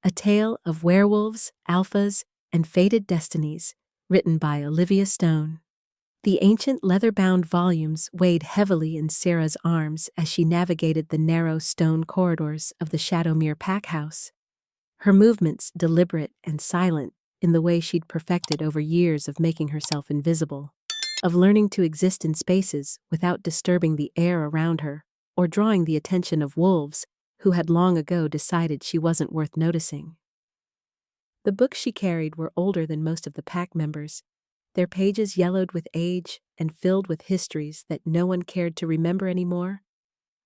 A Tale of Werewolves, Alphas, and Fated Destinies, written by Olivia Stone. The ancient leather-bound volumes weighed heavily in Sarah's arms as she navigated the narrow stone corridors of the Shadowmere Packhouse, her movements deliberate and silent in the way she'd perfected over years of making herself invisible, of learning to exist in spaces without disturbing the air around her or drawing the attention of wolves who had long ago decided she wasn't worth noticing. The books she carried were older than most of the pack members, their pages yellowed with age and filled with histories that no one cared to remember anymore,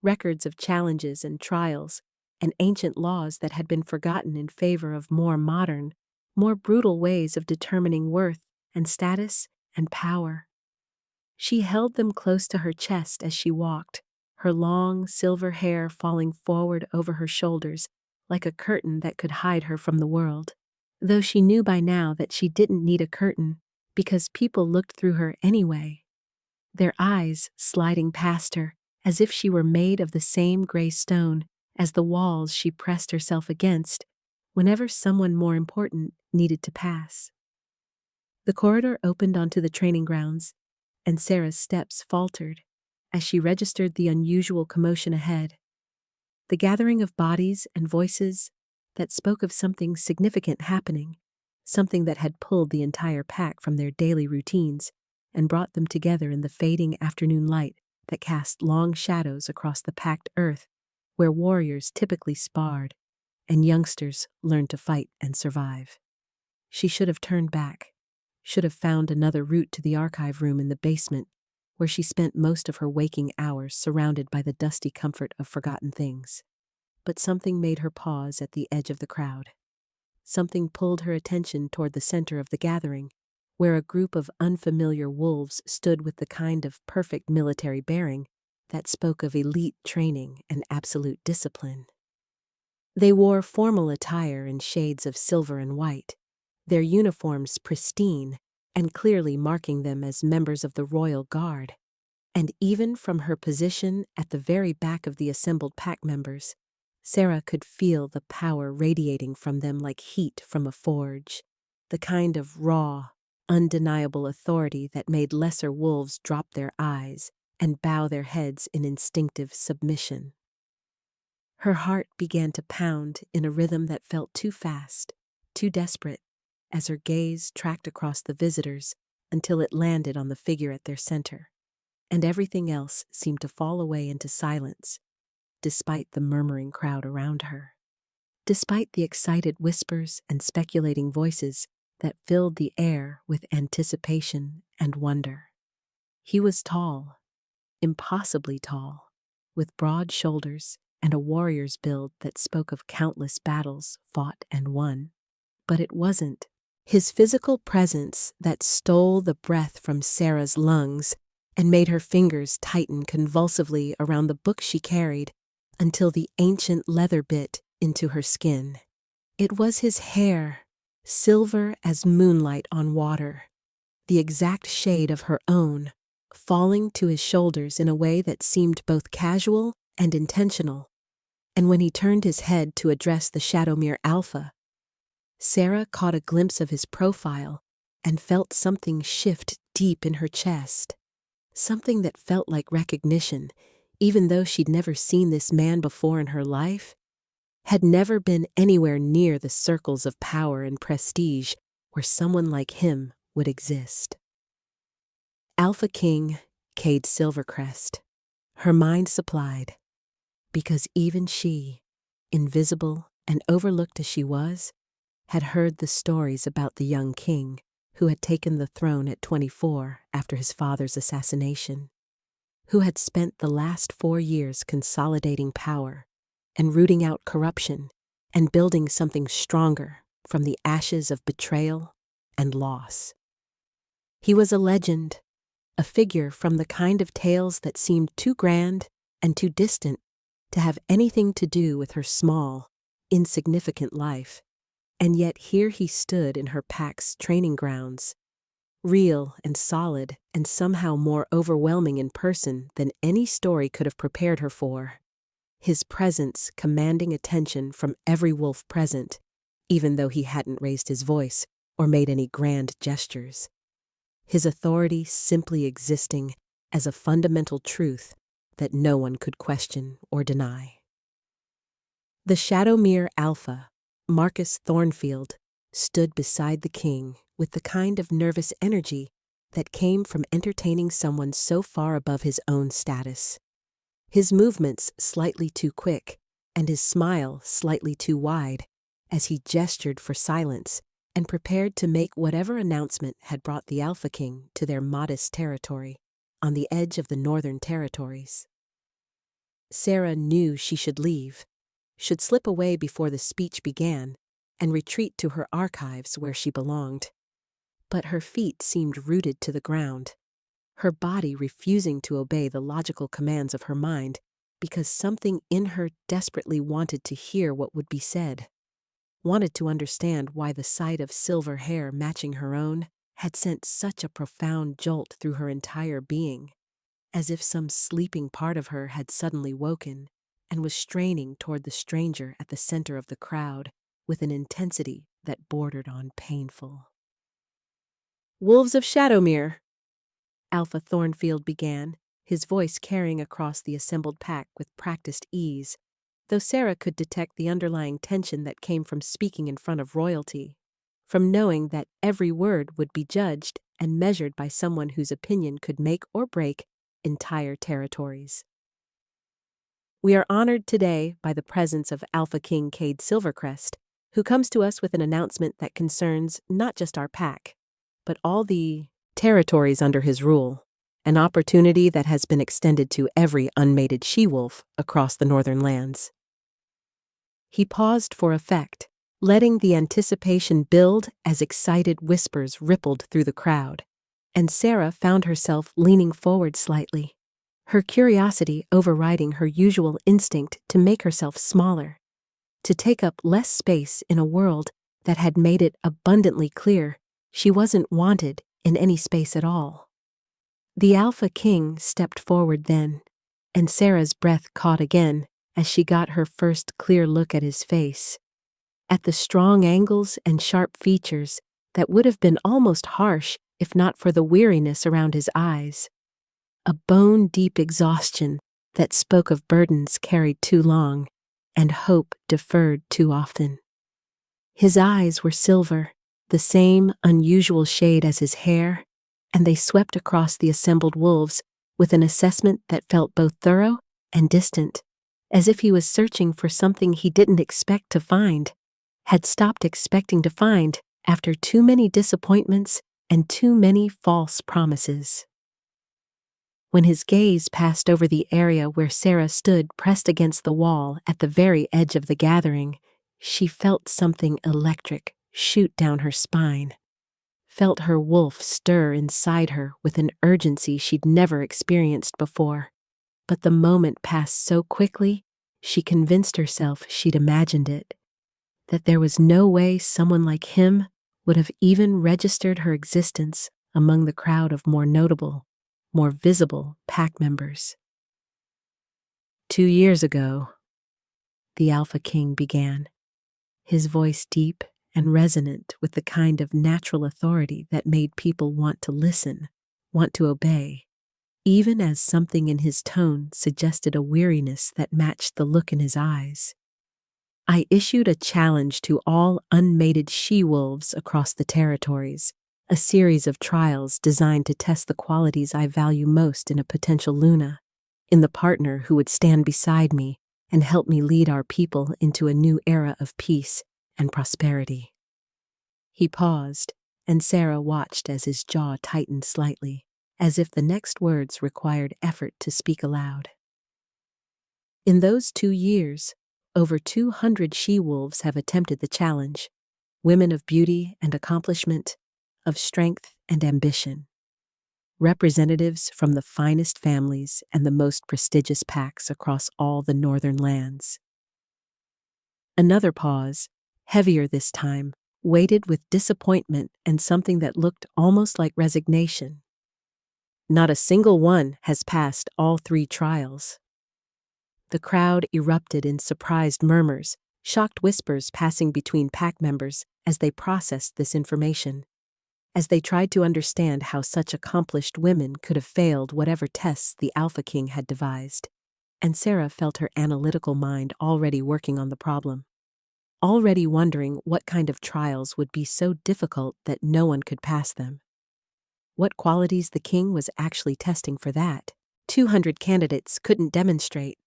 records of challenges and trials, and ancient laws that had been forgotten in favor of more modern, more brutal ways of determining worth and status and power. She held them close to her chest as she walked, her long, silver hair falling forward over her shoulders like a curtain that could hide her from the world, though she knew by now that she didn't need a curtain because people looked through her anyway, their eyes sliding past her as if she were made of the same gray stone as the walls she pressed herself against whenever someone more important needed to pass. The corridor opened onto the training grounds, and Sarah's steps faltered as she registered the unusual commotion ahead. The gathering of bodies and voices that spoke of something significant happening, something that had pulled the entire pack from their daily routines and brought them together in the fading afternoon light that cast long shadows across the packed earth where warriors typically sparred and youngsters learned to fight and survive. She should have turned back, should have found another route to the archive room in the basement, where she spent most of her waking hours surrounded by the dusty comfort of forgotten things. But something made her pause at the edge of the crowd. Something pulled her attention toward the center of the gathering, where a group of unfamiliar wolves stood with the kind of perfect military bearing that spoke of elite training and absolute discipline. They wore formal attire in shades of silver and white, their uniforms pristine and clearly marking them as members of the Royal Guard. And even from her position at the very back of the assembled pack members, Sarah could feel the power radiating from them like heat from a forge, the kind of raw, undeniable authority that made lesser wolves drop their eyes and bow their heads in instinctive submission. Her heart began to pound in a rhythm that felt too fast, too desperate, as her gaze tracked across the visitors until it landed on the figure at their center, and everything else seemed to fall away into silence, despite the murmuring crowd around her, despite the excited whispers and speculating voices that filled the air with anticipation and wonder. He was tall, impossibly tall, with broad shoulders and a warrior's build that spoke of countless battles fought and won. But it wasn't his physical presence that stole the breath from Sarah's lungs and made her fingers tighten convulsively around the book she carried until the ancient leather bit into her skin. It was his hair, silver as moonlight on water, the exact shade of her own, falling to his shoulders in a way that seemed both casual and intentional. And when he turned his head to address the Shadowmere Alpha, Sarah caught a glimpse of his profile and felt something shift deep in her chest, something that felt like recognition, even though she'd never seen this man before in her life, had never been anywhere near the circles of power and prestige where someone like him would exist. Alpha King Cade Silvercrest, her mind supplied, because even she, invisible and overlooked as she was, had heard the stories about the young king who had taken the throne at 24 after his father's assassination, who had spent the last 4 years consolidating power and rooting out corruption and building something stronger from the ashes of betrayal and loss. He was a legend, a figure from the kind of tales that seemed too grand and too distant to have anything to do with her small, insignificant life. And yet here he stood in her pack's training grounds, real and solid and somehow more overwhelming in person than any story could have prepared her for. His presence commanding attention from every wolf present, even though he hadn't raised his voice or made any grand gestures. His authority simply existing as a fundamental truth that no one could question or deny. The Shadowmere Alpha, Marcus Thornfield, stood beside the king with the kind of nervous energy that came from entertaining someone so far above his own status. His movements slightly too quick, and his smile slightly too wide, as he gestured for silence and prepared to make whatever announcement had brought the Alpha King to their modest territory, on the edge of the Northern Territories. Sarah knew she should leave, should slip away before the speech began, and retreat to her archives where she belonged. But her feet seemed rooted to the ground, her body refusing to obey the logical commands of her mind because something in her desperately wanted to hear what would be said, wanted to understand why the sight of silver hair matching her own had sent such a profound jolt through her entire being, as if some sleeping part of her had suddenly woken and was straining toward the stranger at the center of the crowd with an intensity that bordered on painful. "Wolves of Shadowmere," Alpha Thornfield began, his voice carrying across the assembled pack with practiced ease, though Sarah could detect the underlying tension that came from speaking in front of royalty, from knowing that every word would be judged and measured by someone whose opinion could make or break entire territories. "We are honored today by the presence of Alpha King Cade Silvercrest, who comes to us with an announcement that concerns not just our pack, but all the territories under his rule, an opportunity that has been extended to every unmated she-wolf across the northern lands." He paused for effect, letting the anticipation build as excited whispers rippled through the crowd, and Sarah found herself leaning forward slightly, her curiosity overriding her usual instinct to make herself smaller, to take up less space in a world that had made it abundantly clear she wasn't wanted in any space at all. The Alpha King stepped forward then, and Sarah's breath caught again as she got her first clear look at his face, at the strong angles and sharp features that would have been almost harsh if not for the weariness around his eyes, a bone-deep exhaustion that spoke of burdens carried too long and hope deferred too often. His eyes were silver, the same unusual shade as his hair, and they swept across the assembled wolves with an assessment that felt both thorough and distant, as if he was searching for something he didn't expect to find, had stopped expecting to find after too many disappointments and too many false promises. When his gaze passed over the area where Sarah stood pressed against the wall at the very edge of the gathering, she felt something electric shoot down her spine, felt her wolf stir inside her with an urgency she'd never experienced before. But the moment passed so quickly, she convinced herself she'd imagined it, that there was no way someone like him would have even registered her existence among the crowd of more notable, more visible pack members. 2 years ago, the Alpha King began, his voice deep and resonant with the kind of natural authority that made people want to listen, want to obey, even as something in his tone suggested a weariness that matched the look in his eyes. "I issued a challenge to all unmated she-wolves across the territories, a series of trials designed to test the qualities I value most in a potential Luna, in the partner who would stand beside me and help me lead our people into a new era of peace and prosperity." He paused, and Sarah watched as his jaw tightened slightly, as if the next words required effort to speak aloud. In those 2 years, over 200 she-wolves have attempted the challenge, women of beauty and accomplishment, of strength and ambition, representatives from the finest families and the most prestigious packs across all the northern lands. Another pause, heavier this time, waited with disappointment and something that looked almost like resignation. Not a single one has passed all 3 trials. The crowd erupted in surprised murmurs shocked whispers passing between pack members as they processed this information, as they tried to understand how such accomplished women could have failed whatever tests the Alpha King had devised. And Sarah felt her analytical mind already working on the problem, already wondering what kind of trials would be so difficult that no one could pass them. What qualities the king was actually testing for that 200 candidates couldn't demonstrate.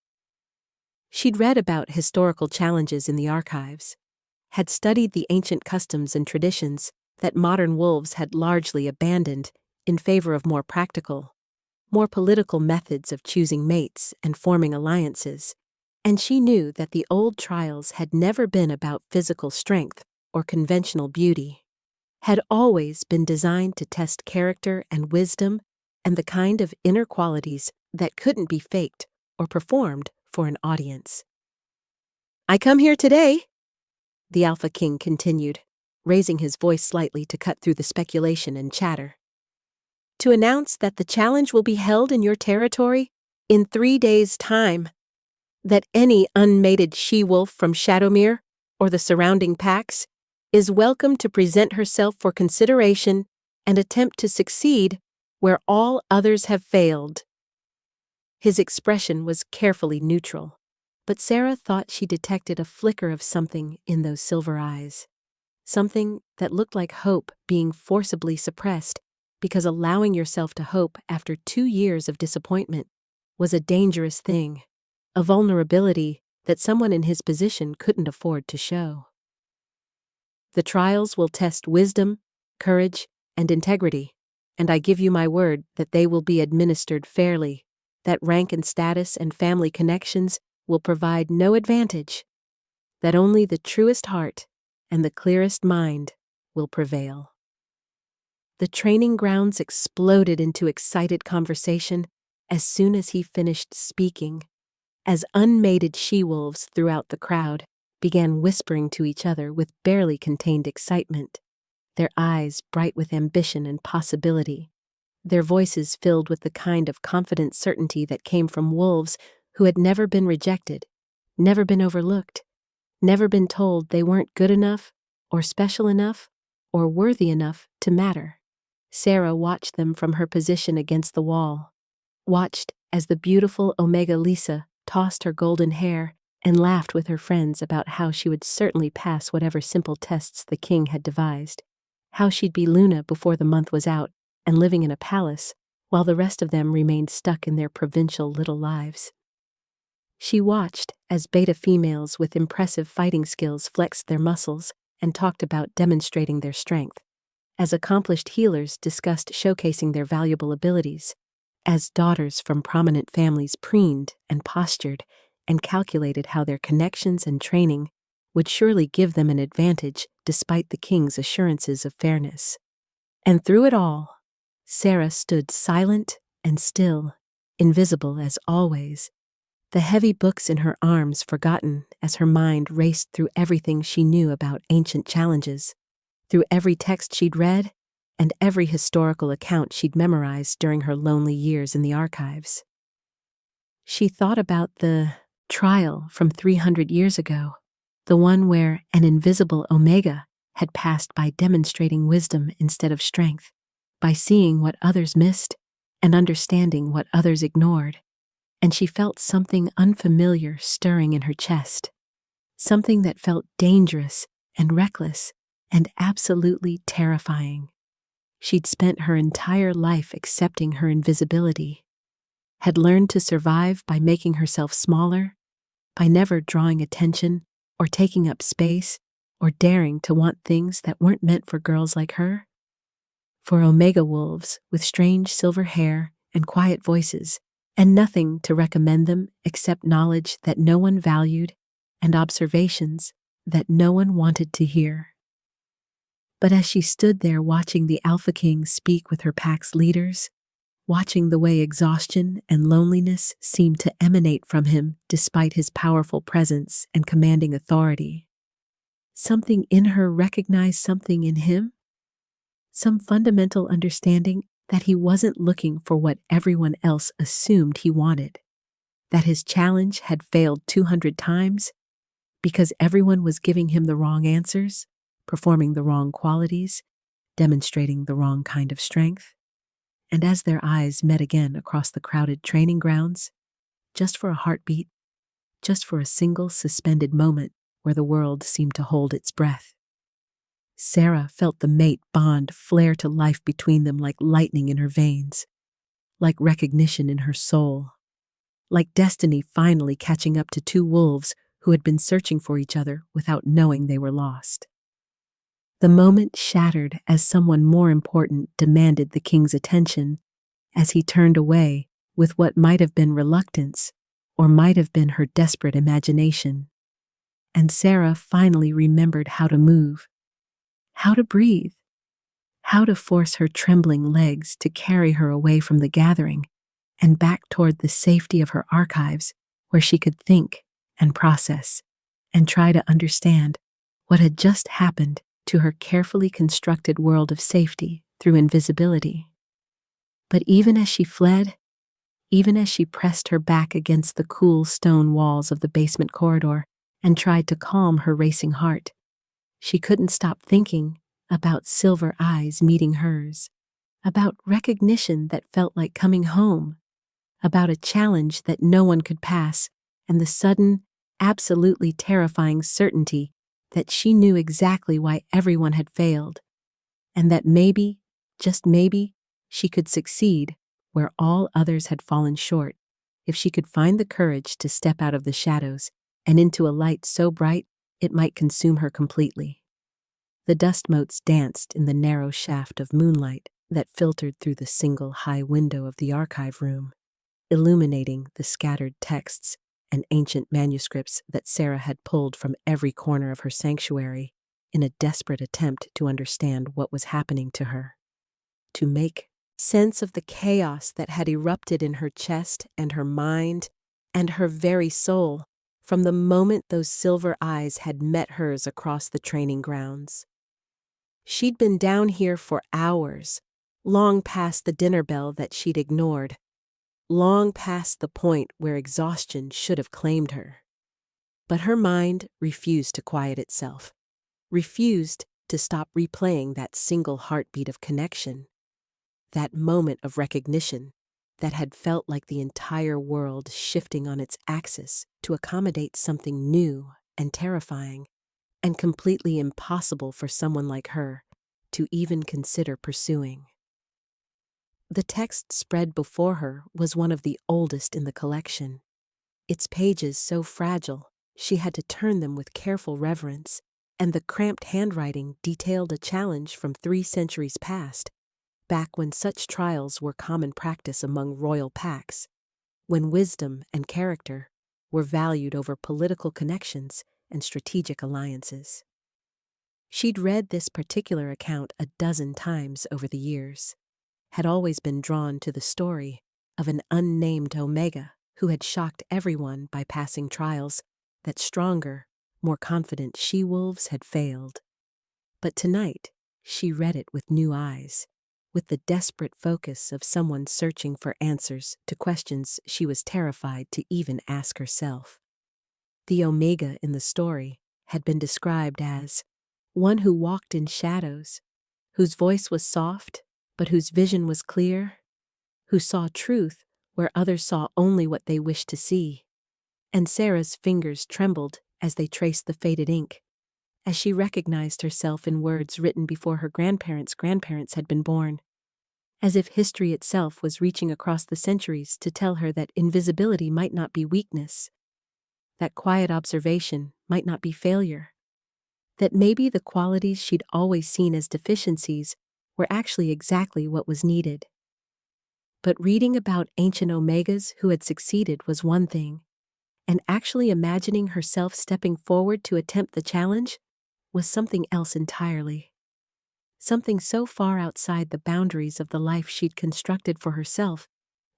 She'd read about historical challenges in the archives, had studied the ancient customs and traditions that modern wolves had largely abandoned in favor of more practical, more political methods of choosing mates and forming alliances, and she knew that the old trials had never been about physical strength or conventional beauty, had always been designed to test character and wisdom and the kind of inner qualities that couldn't be faked or performed for an audience. "I come here today," the Alpha King continued, raising his voice slightly to cut through the speculation and chatter, "to announce that the challenge will be held in your territory in 3 days' time, that any unmated she-wolf from Shadowmere or the surrounding packs is welcome to present herself for consideration and attempt to succeed where all others have failed." His expression was carefully neutral, but Sarah thought she detected a flicker of something in those silver eyes, something that looked like hope being forcibly suppressed, because allowing yourself to hope after 2 years of disappointment was a dangerous thing, a vulnerability that someone in his position couldn't afford to show. "The trials will test wisdom, courage, and integrity, and I give you my word that they will be administered fairly, that rank and status and family connections will provide no advantage, that only the truest heart and the clearest mind will prevail." The training grounds exploded into excited conversation as soon as he finished speaking, as unmated she-wolves throughout the crowd began whispering to each other with barely contained excitement, their eyes bright with ambition and possibility, their voices filled with the kind of confident certainty that came from wolves who had never been rejected, never been overlooked, never been told they weren't good enough, or special enough, or worthy enough to matter. Sarah watched them from her position against the wall, watched as the beautiful Omega Lisa tossed her golden hair and laughed with her friends about how she would certainly pass whatever simple tests the king had devised, how she'd be Luna before the month was out and living in a palace, while the rest of them remained stuck in their provincial little lives. She watched as beta females with impressive fighting skills flexed their muscles and talked about demonstrating their strength, as accomplished healers discussed showcasing their valuable abilities, as daughters from prominent families preened and postured and calculated how their connections and training would surely give them an advantage despite the king's assurances of fairness. And through it all, Sarah stood silent and still, invisible as always, the heavy books in her arms forgotten as her mind raced through everything she knew about ancient challenges, through every text she'd read and every historical account she'd memorized during her lonely years in the archives. She thought about the trial from 300 years ago, the one where an invisible Omega had passed by demonstrating wisdom instead of strength, by seeing what others missed and understanding what others ignored, and she felt something unfamiliar stirring in her chest, something that felt dangerous and reckless and absolutely terrifying. She'd spent her entire life accepting her invisibility, had learned to survive by making herself smaller, by never drawing attention or taking up space or daring to want things that weren't meant for girls like her. For Omega wolves with strange silver hair and quiet voices, and nothing to recommend them except knowledge that no one valued and observations that no one wanted to hear. But as she stood there watching the Alpha King speak with her pack's leaders, watching the way exhaustion and loneliness seemed to emanate from him despite his powerful presence and commanding authority, something in her recognized something in him, some fundamental understanding that he wasn't looking for what everyone else assumed he wanted, that his challenge had failed 200 times because everyone was giving him the wrong answers, performing the wrong qualities, demonstrating the wrong kind of strength. And as their eyes met again across the crowded training grounds, just for a heartbeat, just for a single suspended moment where the world seemed to hold its breath, Sarah felt the mate bond flare to life between them like lightning in her veins, like recognition in her soul, like destiny finally catching up to two wolves who had been searching for each other without knowing they were lost. The moment shattered as someone more important demanded the king's attention as he turned away with what might have been reluctance or might have been her desperate imagination. And Sarah finally remembered how to move, how to breathe, how to force her trembling legs to carry her away from the gathering and back toward the safety of her archives where she could think and process and try to understand what had just happened to her carefully constructed world of safety through invisibility. But even as she fled, even as she pressed her back against the cool stone walls of the basement corridor and tried to calm her racing heart, she couldn't stop thinking about silver eyes meeting hers, about recognition that felt like coming home, about a challenge that no one could pass, and the sudden, absolutely terrifying certainty that she knew exactly why everyone had failed, and that maybe, just maybe, she could succeed where all others had fallen short if she could find the courage to step out of the shadows and into a light so bright it might consume her completely. The dust motes danced in the narrow shaft of moonlight that filtered through the single high window of the archive room, illuminating the scattered texts and ancient manuscripts that Sarah had pulled from every corner of her sanctuary in a desperate attempt to understand what was happening to her, to make sense of the chaos that had erupted in her chest and her mind and her very soul from the moment those silver eyes had met hers across the training grounds. She'd been down here for hours, long past the dinner bell that she'd ignored, long past the point where exhaustion should have claimed her. But her mind refused to quiet itself, refused to stop replaying that single heartbeat of connection, that moment of recognition that had felt like the entire world shifting on its axis to accommodate something new and terrifying and completely impossible for someone like her to even consider pursuing. The text spread before her was one of the oldest in the collection, its pages so fragile she had to turn them with careful reverence, and the cramped handwriting detailed a challenge from 3 centuries past, back when such trials were common practice among royal pacts, when wisdom and character were valued over political connections and strategic alliances. She'd read this particular account a dozen times over the years, had always been drawn to the story of an unnamed Omega who had shocked everyone by passing trials that stronger, more confident she-wolves had failed. But tonight, she read it with new eyes, with the desperate focus of someone searching for answers to questions she was terrified to even ask herself. The Omega in the story had been described as one who walked in shadows, whose voice was soft, but whose vision was clear, who saw truth where others saw only what they wished to see. And Sarah's fingers trembled as they traced the faded ink, as she recognized herself in words written before her grandparents' grandparents had been born, as if history itself was reaching across the centuries to tell her that invisibility might not be weakness, that quiet observation might not be failure, that maybe the qualities she'd always seen as deficiencies were actually exactly what was needed. But reading about ancient Omegas who had succeeded was one thing, and actually imagining herself stepping forward to attempt the challenge was something else entirely. Something so far outside the boundaries of the life she'd constructed for herself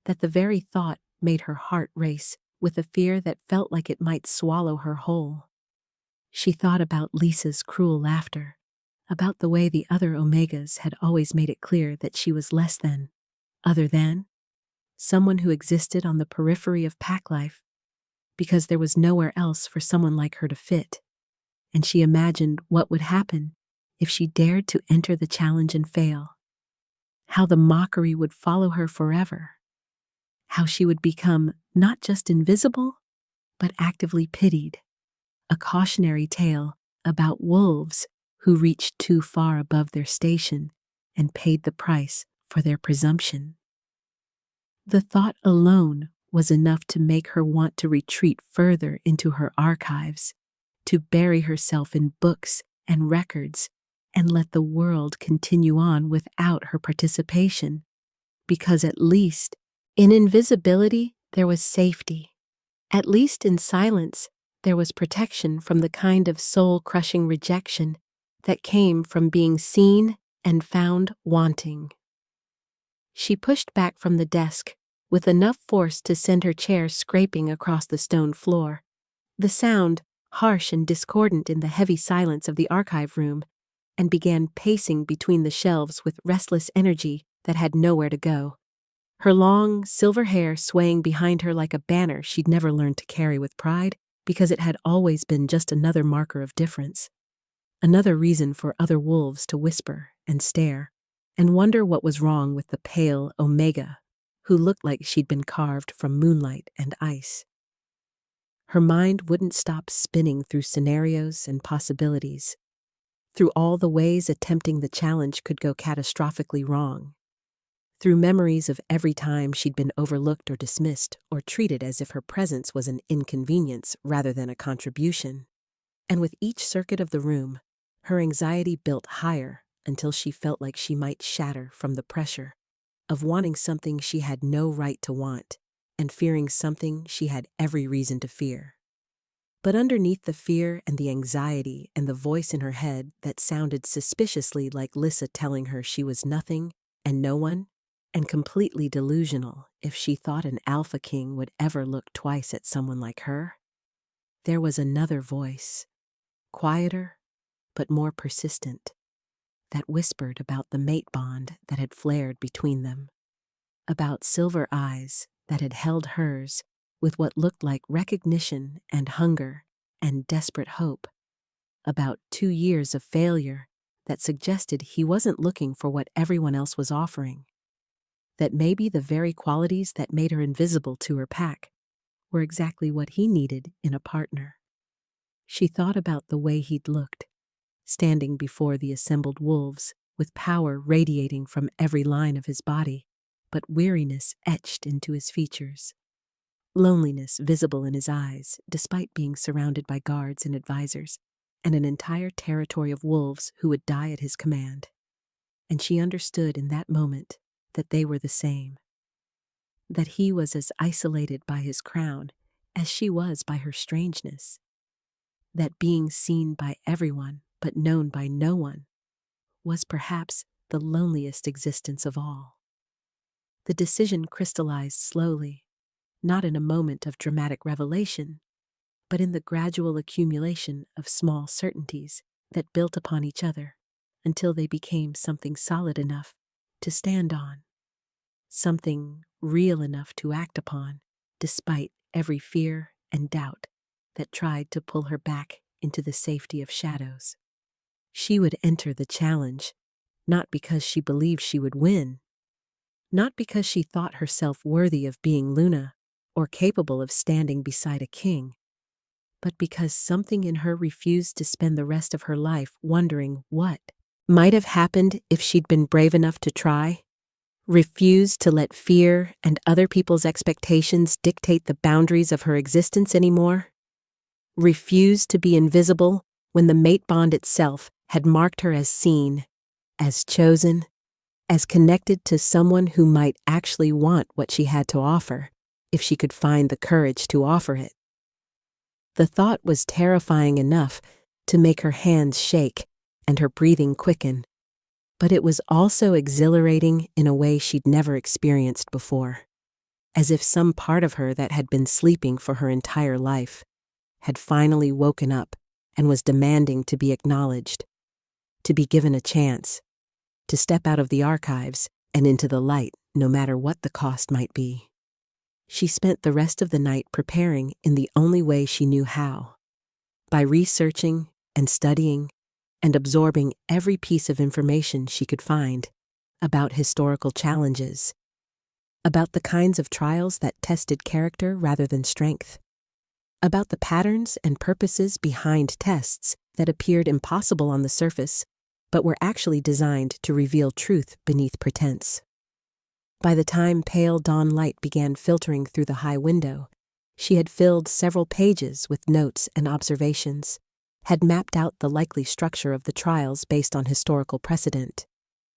that the very thought made her heart race with a fear that felt like it might swallow her whole. She thought about Lisa's cruel laughter, about the way the other Omegas had always made it clear that she was less than, other than, someone who existed on the periphery of pack life, because there was nowhere else for someone like her to fit, and she imagined what would happen if she dared to enter the challenge and fail, how the mockery would follow her forever, how she would become not just invisible, but actively pitied, a cautionary tale about wolves who reached too far above their station and paid the price for their presumption. The thought alone was enough to make her want to retreat further into her archives, to bury herself in books and records and let the world continue on without her participation, because at least in invisibility there was safety. At least in silence there was protection from the kind of soul-crushing rejection that came from being seen and found wanting. She pushed back from the desk with enough force to send her chair scraping across the stone floor, the sound harsh and discordant in the heavy silence of the archive room, and began pacing between the shelves with restless energy that had nowhere to go, her long, silver hair swaying behind her like a banner she'd never learned to carry with pride because it had always been just another marker of difference, another reason for other wolves to whisper and stare and wonder what was wrong with the pale Omega, who looked like she'd been carved from moonlight and ice. Her mind wouldn't stop spinning through scenarios and possibilities, through all the ways attempting the challenge could go catastrophically wrong, through memories of every time she'd been overlooked or dismissed or treated as if her presence was an inconvenience rather than a contribution. And with each circuit of the room, her anxiety built higher until she felt like she might shatter from the pressure of wanting something she had no right to want and fearing something she had every reason to fear. But underneath the fear and the anxiety and the voice in her head that sounded suspiciously like Lissa telling her she was nothing and no one, and completely delusional if she thought an alpha king would ever look twice at someone like her, there was another voice, quieter but more persistent, that whispered about the mate bond that had flared between them, about silver eyes that had held hers with what looked like recognition and hunger and desperate hope, about 2 years of failure that suggested he wasn't looking for what everyone else was offering, that maybe the very qualities that made her invisible to her pack were exactly what he needed in a partner. She thought about the way he'd looked, standing before the assembled wolves, with power radiating from every line of his body, but weariness etched into his features, loneliness visible in his eyes despite being surrounded by guards and advisors, and an entire territory of wolves who would die at his command. And she understood in that moment that they were the same, that he was as isolated by his crown as she was by her strangeness, that being seen by everyone but known by no one was perhaps the loneliest existence of all. The decision crystallized slowly, not in a moment of dramatic revelation, but in the gradual accumulation of small certainties that built upon each other until they became something solid enough to stand on, something real enough to act upon, despite every fear and doubt that tried to pull her back into the safety of shadows. She would enter the challenge, not because she believed she would win, not because she thought herself worthy of being Luna or capable of standing beside a king, but because something in her refused to spend the rest of her life wondering what might have happened if she'd been brave enough to try, refused to let fear and other people's expectations dictate the boundaries of her existence anymore, refused to be invisible when the mate bond itself had marked her as seen, as chosen, as connected to someone who might actually want what she had to offer, if she could find the courage to offer it. The thought was terrifying enough to make her hands shake and her breathing quicken, but it was also exhilarating in a way she'd never experienced before, as if some part of her that had been sleeping for her entire life had finally woken up and was demanding to be acknowledged, to be given a chance, to step out of the archives and into the light no matter what the cost might be. She spent the rest of the night preparing in the only way she knew how, by researching and studying and absorbing every piece of information she could find about historical challenges, about the kinds of trials that tested character rather than strength, about the patterns and purposes behind tests that appeared impossible on the surface but were actually designed to reveal truth beneath pretense. By the time pale dawn light began filtering through the high window, she had filled several pages with notes and observations, had mapped out the likely structure of the trials based on historical precedent,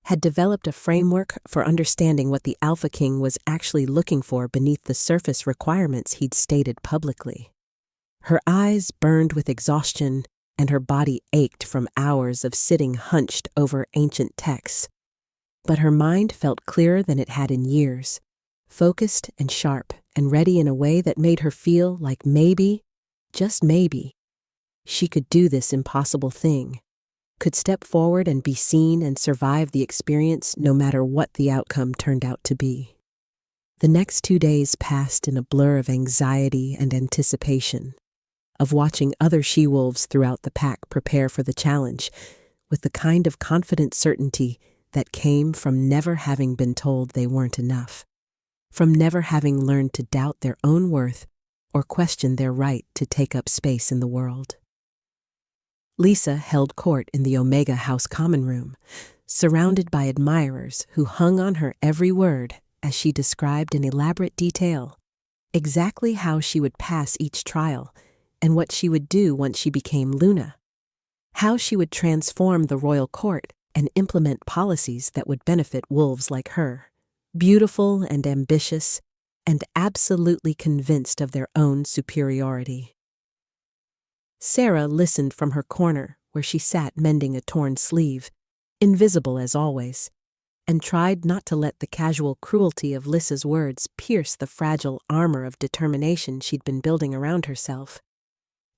had developed a framework for understanding what the Alpha King was actually looking for beneath the surface requirements he'd stated publicly. Her eyes burned with exhaustion and her body ached from hours of sitting hunched over ancient texts. But her mind felt clearer than it had in years, focused and sharp and ready in a way that made her feel like maybe, just maybe, she could do this impossible thing, could step forward and be seen and survive the experience no matter what the outcome turned out to be. The next 2 days passed in a blur of anxiety and anticipation, of watching other she-wolves throughout the pack prepare for the challenge with the kind of confident certainty that came from never having been told they weren't enough, from never having learned to doubt their own worth or question their right to take up space in the world. Lisa held court in the Omega House common room, surrounded by admirers who hung on her every word as she described in elaborate detail exactly how she would pass each trial and what she would do once she became Luna, how she would transform the royal court and implement policies that would benefit wolves like her, beautiful and ambitious, and absolutely convinced of their own superiority. Sarah listened from her corner where she sat mending a torn sleeve, invisible as always, and tried not to let the casual cruelty of Lissa's words pierce the fragile armor of determination she'd been building around herself.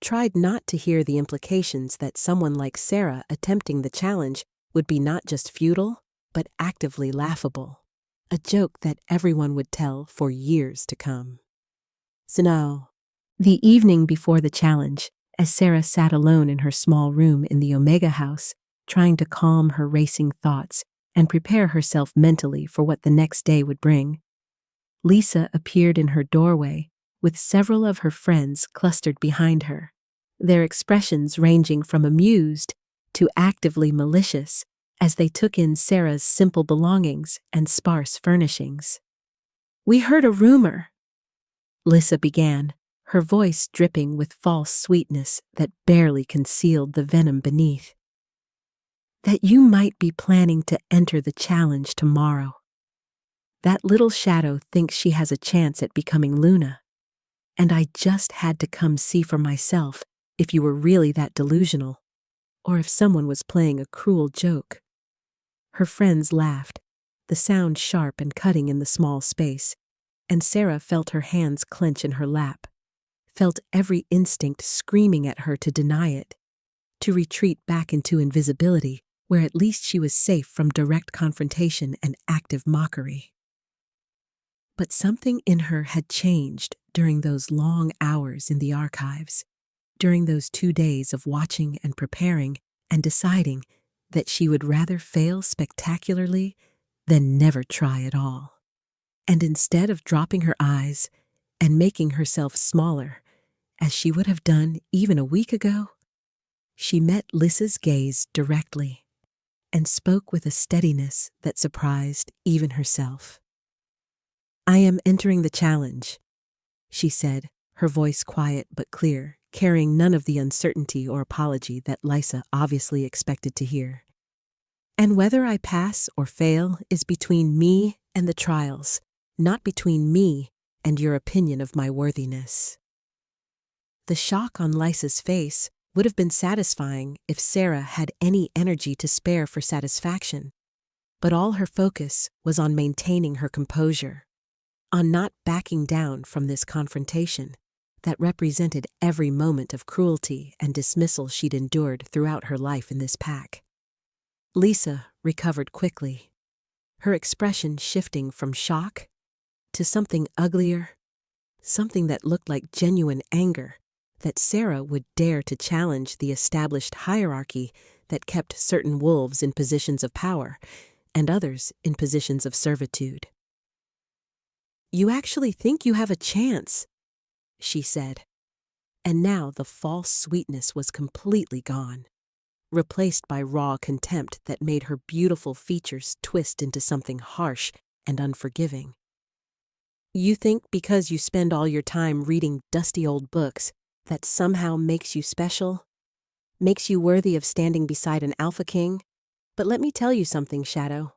Tried not to hear the implications that someone like Sarah attempting the challenge would be not just futile, but actively laughable, a joke that everyone would tell for years to come. So now, the evening before the challenge, as Sarah sat alone in her small room in the Omega House, trying to calm her racing thoughts and prepare herself mentally for what the next day would bring, Lisa appeared in her doorway with several of her friends clustered behind her, their expressions ranging from amused to actively malicious as they took in Sarah's simple belongings and sparse furnishings. "We heard a rumor," Lisa began, her voice dripping with false sweetness that barely concealed the venom beneath, "that you might be planning to enter the challenge tomorrow. That little shadow thinks she has a chance at becoming Luna, and I just had to come see for myself if you were really that delusional, or if someone was playing a cruel joke." Her friends laughed, the sound sharp and cutting in the small space, and Sarah felt her hands clench in her lap, felt every instinct screaming at her to deny it, to retreat back into invisibility where at least she was safe from direct confrontation and active mockery. But something in her had changed during those long hours in the archives, during those 2 days of watching and preparing and deciding that she would rather fail spectacularly than never try at all. And instead of dropping her eyes and making herself smaller, as she would have done even a week ago, she met Lissa's gaze directly and spoke with a steadiness that surprised even herself. "I am entering the challenge," she said, her voice quiet but clear, carrying none of the uncertainty or apology that Lisa obviously expected to hear. "And whether I pass or fail is between me and the trials, not between me and your opinion of my worthiness." The shock on Lisa's face would have been satisfying if Sarah had any energy to spare for satisfaction, but all her focus was on maintaining her composure, on not backing down from this confrontation that represented every moment of cruelty and dismissal she'd endured throughout her life in this pack. Lisa recovered quickly, her expression shifting from shock to something uglier, something that looked like genuine anger, that Sarah would dare to challenge the established hierarchy that kept certain wolves in positions of power and others in positions of servitude. "You actually think you have a chance," she said. And now the false sweetness was completely gone, replaced by raw contempt that made her beautiful features twist into something harsh and unforgiving. "You think because you spend all your time reading dusty old books, that somehow makes you special? Makes you worthy of standing beside an Alpha King? But let me tell you something, Shadow.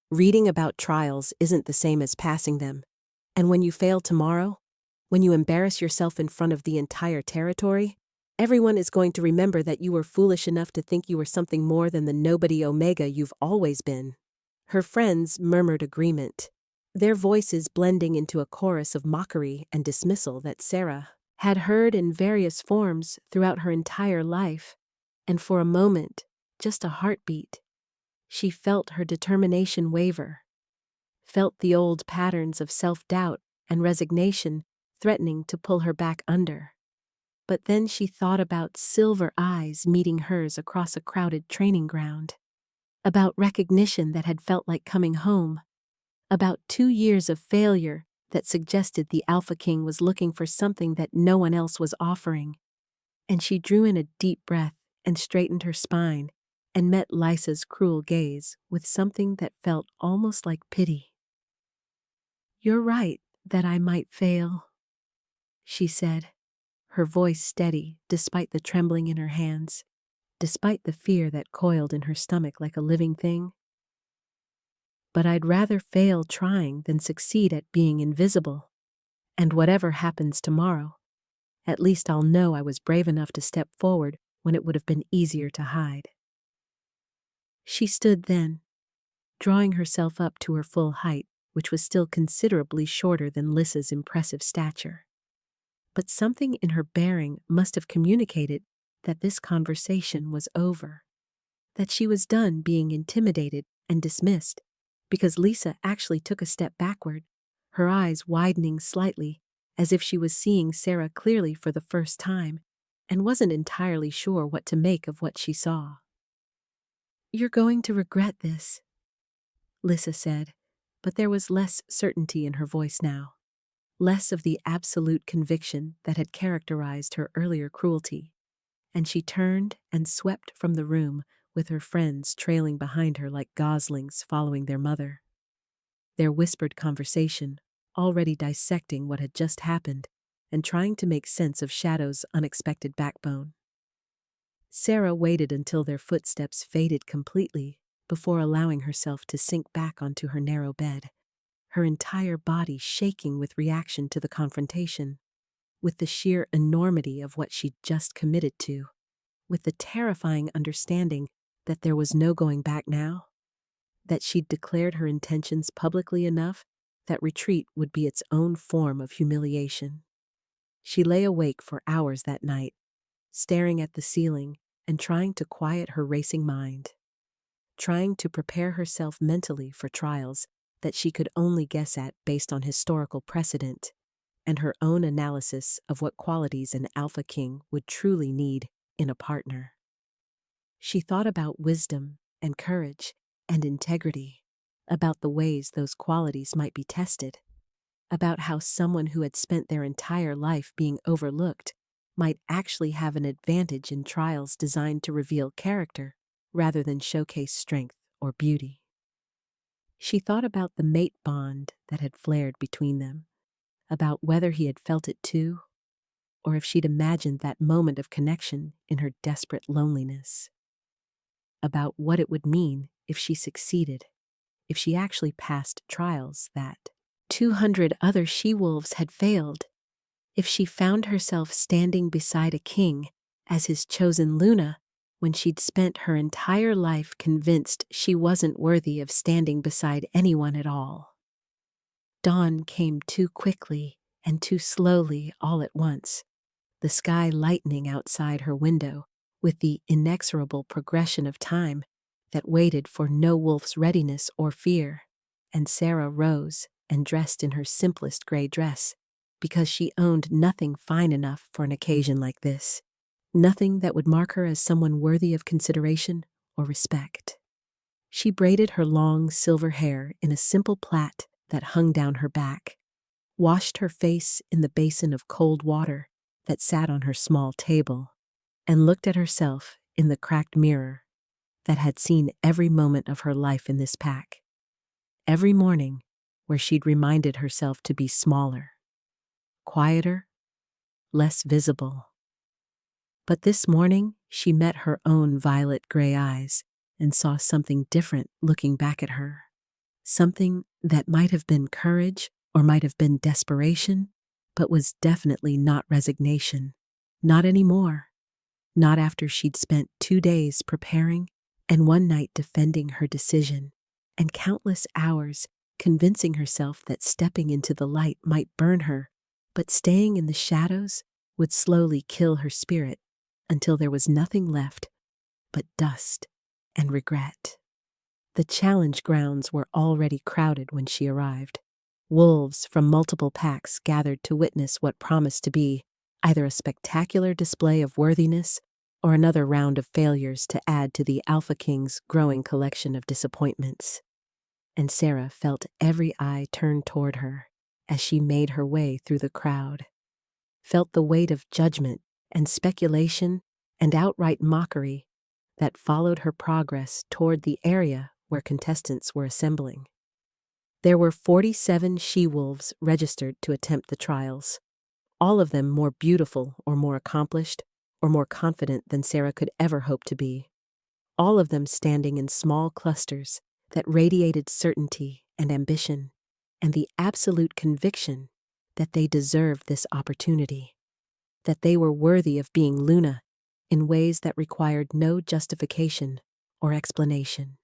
Reading about trials isn't the same as passing them. And when you fail tomorrow, when you embarrass yourself in front of the entire territory, everyone is going to remember that you were foolish enough to think you were something more than the nobody Omega you've always been." Her friends murmured agreement, their voices blending into a chorus of mockery and dismissal that Sarah had heard in various forms throughout her entire life, and for a moment, just a heartbeat, she felt her determination waver, felt the old patterns of self-doubt and resignation threatening to pull her back under. But then she thought about silver eyes meeting hers across a crowded training ground, about recognition that had felt like coming home, about 2 years of failure that suggested the Alpha King was looking for something that no one else was offering. And she drew in a deep breath and straightened her spine and met Lysa's cruel gaze with something that felt almost like pity. "You're right that I might fail," she said, her voice steady despite the trembling in her hands, despite the fear that coiled in her stomach like a living thing. "But I'd rather fail trying than succeed at being invisible. And whatever happens tomorrow, at least I'll know I was brave enough to step forward when it would have been easier to hide." She stood then, drawing herself up to her full height, which was still considerably shorter than Lysa's impressive stature. But something in her bearing must have communicated that this conversation was over, that she was done being intimidated and dismissed, because Lysa actually took a step backward, her eyes widening slightly as if she was seeing Sarah clearly for the first time and wasn't entirely sure what to make of what she saw. "You're going to regret this," Lysa said, but there was less certainty in her voice now, less of the absolute conviction that had characterized her earlier cruelty, and she turned and swept from the room with her friends trailing behind her like goslings following their mother. Their whispered conversation, already dissecting what had just happened and trying to make sense of Shadow's unexpected backbone. Sarah waited until their footsteps faded completely before allowing herself to sink back onto her narrow bed, her entire body shaking with reaction to the confrontation, with the sheer enormity of what she'd just committed to, with the terrifying understanding that there was no going back now, that she'd declared her intentions publicly enough that retreat would be its own form of humiliation. She lay awake for hours that night, staring at the ceiling and trying to quiet her racing mind, trying to prepare herself mentally for trials that she could only guess at based on historical precedent and her own analysis of what qualities an Alpha King would truly need in a partner. She thought about wisdom and courage and integrity, about the ways those qualities might be tested, about how someone who had spent their entire life being overlooked might actually have an advantage in trials designed to reveal character rather than showcase strength or beauty. She thought about the mate bond that had flared between them, about whether he had felt it too, or if she'd imagined that moment of connection in her desperate loneliness, about what it would mean if she succeeded, if she actually passed trials that 200 other she-wolves had failed, if she found herself standing beside a king as his chosen Luna when she'd spent her entire life convinced she wasn't worthy of standing beside anyone at all. Dawn came too quickly and too slowly all at once, the sky lightening outside her window with the inexorable progression of time that waited for no wolf's readiness or fear, and Sarah rose and dressed in her simplest gray dress, because she owned nothing fine enough for an occasion like this, nothing that would mark her as someone worthy of consideration or respect. She braided her long silver hair in a simple plait that hung down her back, washed her face in the basin of cold water that sat on her small table, and looked at herself in the cracked mirror that had seen every moment of her life in this pack. Every morning where she'd reminded herself to be smaller, quieter, less visible. But this morning she met her own violet gray eyes and saw something different looking back at her. Something that might have been courage or might have been desperation, but was definitely not resignation. Not anymore. Not after she'd spent 2 days preparing and 1 night defending her decision, and countless hours convincing herself that stepping into the light might burn her, but staying in the shadows would slowly kill her spirit until there was nothing left but dust and regret. The challenge grounds were already crowded when she arrived. Wolves from multiple packs gathered to witness what promised to be either a spectacular display of worthiness or another round of failures to add to the Alpha King's growing collection of disappointments. And Sarah felt every eye turned toward her as she made her way through the crowd, felt the weight of judgment and speculation and outright mockery that followed her progress toward the area where contestants were assembling. There were 47 she-wolves registered to attempt the trials, all of them more beautiful or more accomplished or more confident than Sarah could ever hope to be, all of them standing in small clusters that radiated certainty and ambition and the absolute conviction that they deserved this opportunity, that they were worthy of being Luna in ways that required no justification or explanation.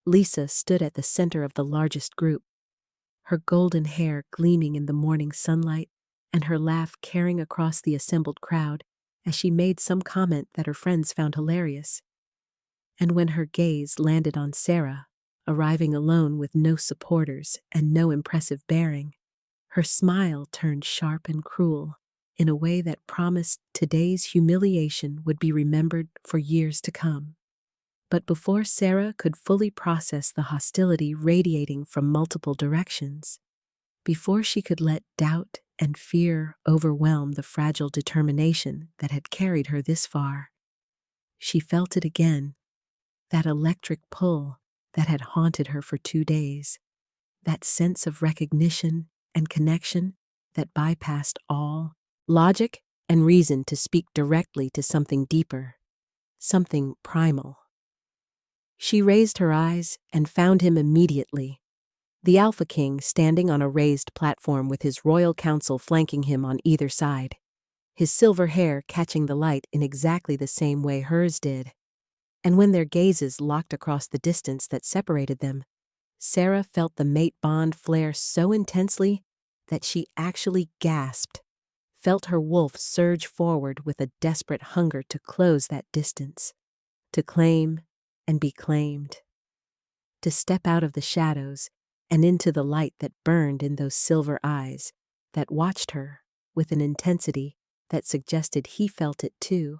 Lisa stood at the center of the largest group, her golden hair gleaming in the morning sunlight and her laugh carrying across the assembled crowd as she made some comment that her friends found hilarious. And when her gaze landed on Sarah, arriving alone with no supporters and no impressive bearing, her smile turned sharp and cruel in a way that promised today's humiliation would be remembered for years to come. But before Sarah could fully process the hostility radiating from multiple directions, before she could let doubt and fear overwhelm the fragile determination that had carried her this far, she felt it again, that electric pull that had haunted her for 2 days, that sense of recognition and connection that bypassed all logic and reason to speak directly to something deeper, something primal. She raised her eyes and found him immediately, the Alpha King standing on a raised platform with his royal council flanking him on either side, his silver hair catching the light in exactly the same way hers did. And when their gazes locked across the distance that separated them, Sarah felt the mate bond flare so intensely that she actually gasped, felt her wolf surge forward with a desperate hunger to close that distance, to claim and be claimed, to step out of the shadows and into the light that burned in those silver eyes that watched her with an intensity that suggested he felt it too,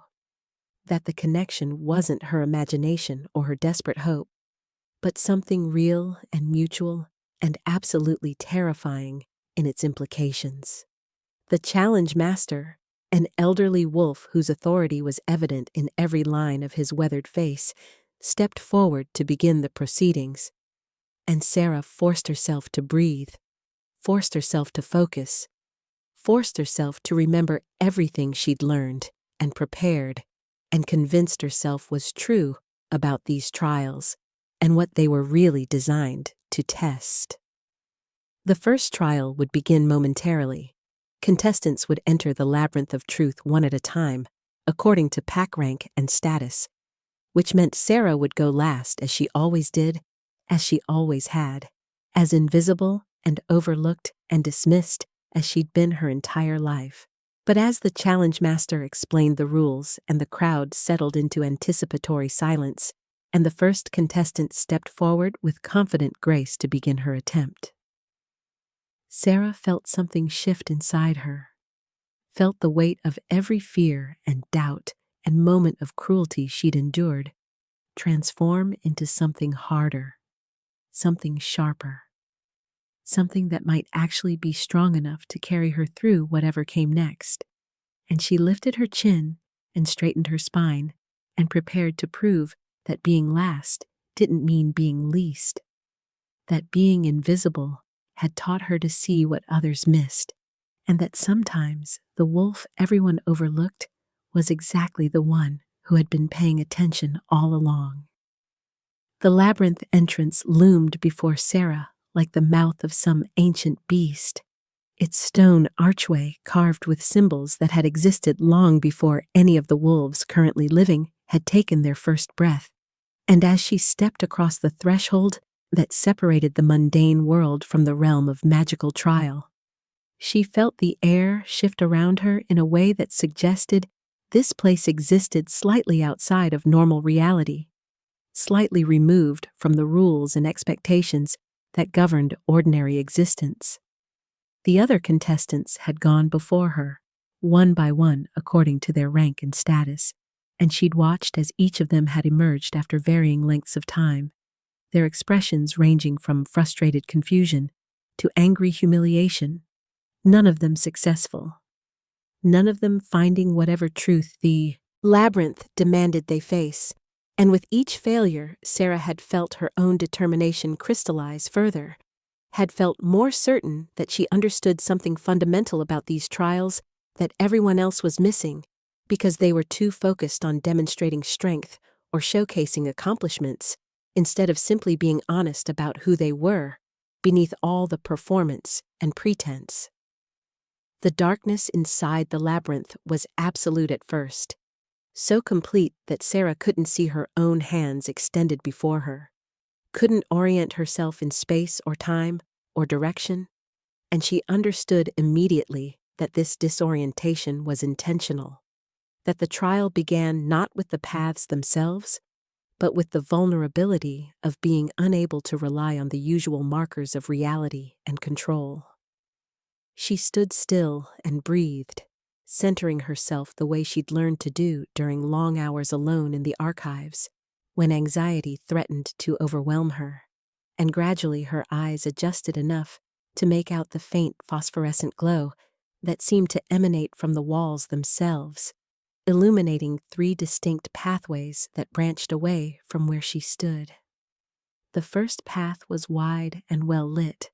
that the connection wasn't her imagination or her desperate hope, but something real and mutual and absolutely terrifying in its implications. The challenge master, an elderly wolf whose authority was evident in every line of his weathered face, stepped forward to begin the proceedings, and Sarah forced herself to breathe, forced herself to focus, forced herself to remember everything she'd learned and prepared and convinced herself was true about these trials and what they were really designed to test. The first trial would begin momentarily. Contestants would enter the labyrinth of truth one at a time, according to pack rank and status, which meant Sarah would go last as she always did, as she always had, as invisible and overlooked and dismissed as she'd been her entire life. But as the challenge master explained the rules and the crowd settled into anticipatory silence, and the first contestant stepped forward with confident grace to begin her attempt, Sarah felt something shift inside her, felt the weight of every fear and doubt and moment of cruelty she'd endured transform into something harder, something sharper, something that might actually be strong enough to carry her through whatever came next. And she lifted her chin and straightened her spine and prepared to prove that being last didn't mean being least, that being invisible had taught her to see what others missed, and that sometimes the wolf everyone overlooked was exactly the one who had been paying attention all along. The labyrinth entrance loomed before Sarah like the mouth of some ancient beast, its stone archway carved with symbols that had existed long before any of the wolves currently living had taken their first breath. And as she stepped across the threshold that separated the mundane world from the realm of magical trial, she felt the air shift around her in a way that suggested this place existed slightly outside of normal reality, slightly removed from the rules and expectations that governed ordinary existence. The other contestants had gone before her, one by one according to their rank and status, and she'd watched as each of them had emerged after varying lengths of time, their expressions ranging from frustrated confusion to angry humiliation, none of them successful, none of them finding whatever truth the labyrinth demanded they face. And with each failure, Sarah had felt her own determination crystallize further, had felt more certain that she understood something fundamental about these trials that everyone else was missing, because they were too focused on demonstrating strength or showcasing accomplishments, instead of simply being honest about who they were, beneath all the performance and pretense. The darkness inside the labyrinth was absolute at first, so complete that Sarah couldn't see her own hands extended before her, couldn't orient herself in space or time or direction, and she understood immediately that this disorientation was intentional, that the trial began not with the paths themselves, but with the vulnerability of being unable to rely on the usual markers of reality and control. She stood still and breathed, centering herself the way she'd learned to do during long hours alone in the archives, when anxiety threatened to overwhelm her, and gradually her eyes adjusted enough to make out the faint phosphorescent glow that seemed to emanate from the walls themselves, illuminating 3 distinct pathways that branched away from where she stood. The first path was wide and well lit,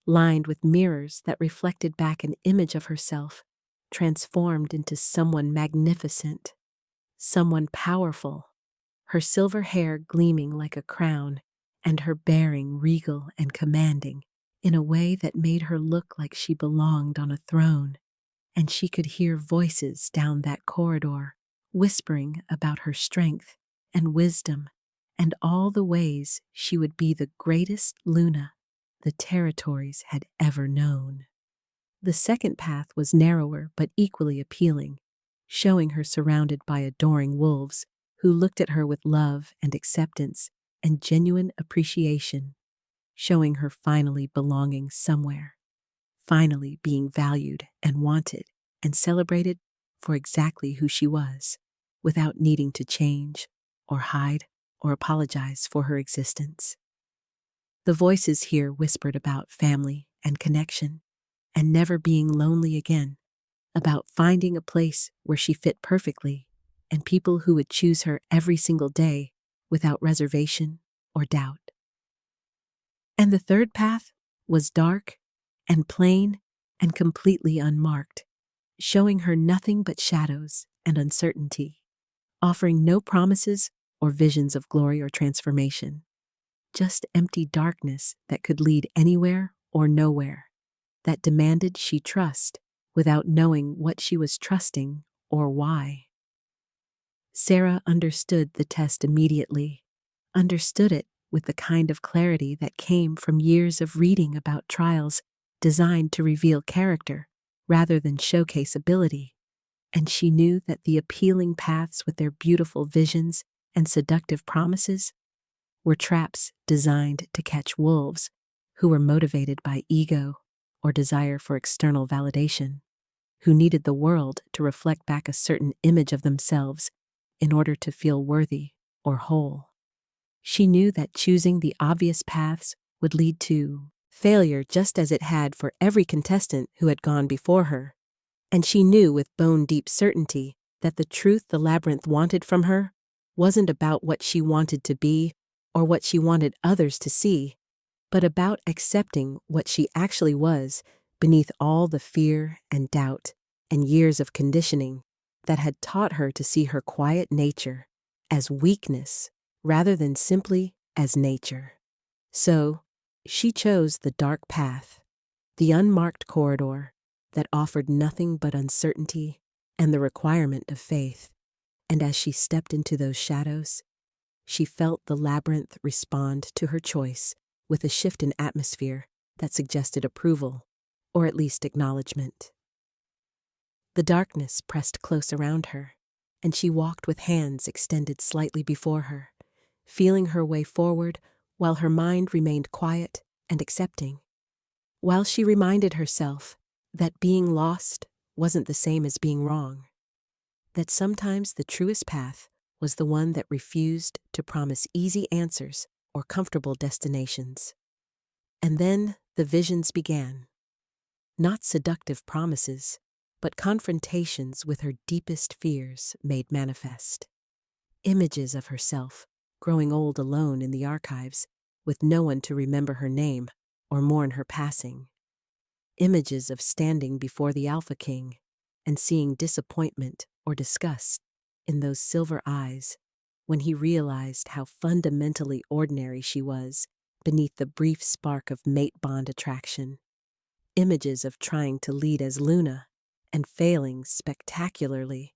lined with mirrors that reflected back an image of herself, transformed into someone magnificent, someone powerful, her silver hair gleaming like a crown, and her bearing regal and commanding in a way that made her look like she belonged on a throne, and she could hear voices down that corridor whispering about her strength and wisdom and all the ways she would be the greatest Luna the territories had ever known. The second path was narrower but equally appealing, showing her surrounded by adoring wolves who looked at her with love and acceptance and genuine appreciation, showing her finally belonging somewhere, finally being valued and wanted and celebrated for exactly who she was, without needing to change or hide or apologize for her existence. The voices here whispered about family and connection, and never being lonely again, about finding a place where she fit perfectly, and people who would choose her every single day without reservation or doubt. And the third path was dark and plain and completely unmarked, showing her nothing but shadows and uncertainty, offering no promises or visions of glory or transformation, just empty darkness that could lead anywhere or nowhere, that demanded she trust without knowing what she was trusting or why. Sarah understood the test immediately, understood it with the kind of clarity that came from years of reading about trials designed to reveal character rather than showcase ability, and she knew that the appealing paths with their beautiful visions and seductive promises were traps designed to catch wolves who were motivated by ego or desire for external validation, who needed the world to reflect back a certain image of themselves in order to feel worthy or whole. She knew that choosing the obvious paths would lead to failure, just as it had for every contestant who had gone before her, and she knew with bone-deep certainty that the truth the labyrinth wanted from her wasn't about what she wanted to be or what she wanted others to see, but about accepting what she actually was beneath all the fear and doubt and years of conditioning that had taught her to see her quiet nature as weakness rather than simply as nature. So, she chose the dark path, the unmarked corridor that offered nothing but uncertainty and the requirement of faith. And as she stepped into those shadows, she felt the labyrinth respond to her choice with a shift in atmosphere that suggested approval, or at least acknowledgement. The darkness pressed close around her, and she walked with hands extended slightly before her, feeling her way forward while her mind remained quiet and accepting, while she reminded herself that being lost wasn't the same as being wrong, that sometimes the truest path was the one that refused to promise easy answers or comfortable destinations. And then the visions began. Not seductive promises, but confrontations with her deepest fears made manifest. Images of herself, growing old alone in the archives, with no one to remember her name or mourn her passing. Images of standing before the Alpha King and seeing disappointment or disgust in those silver eyes when he realized how fundamentally ordinary she was beneath the brief spark of mate-bond attraction. Images of trying to lead as Luna and failing spectacularly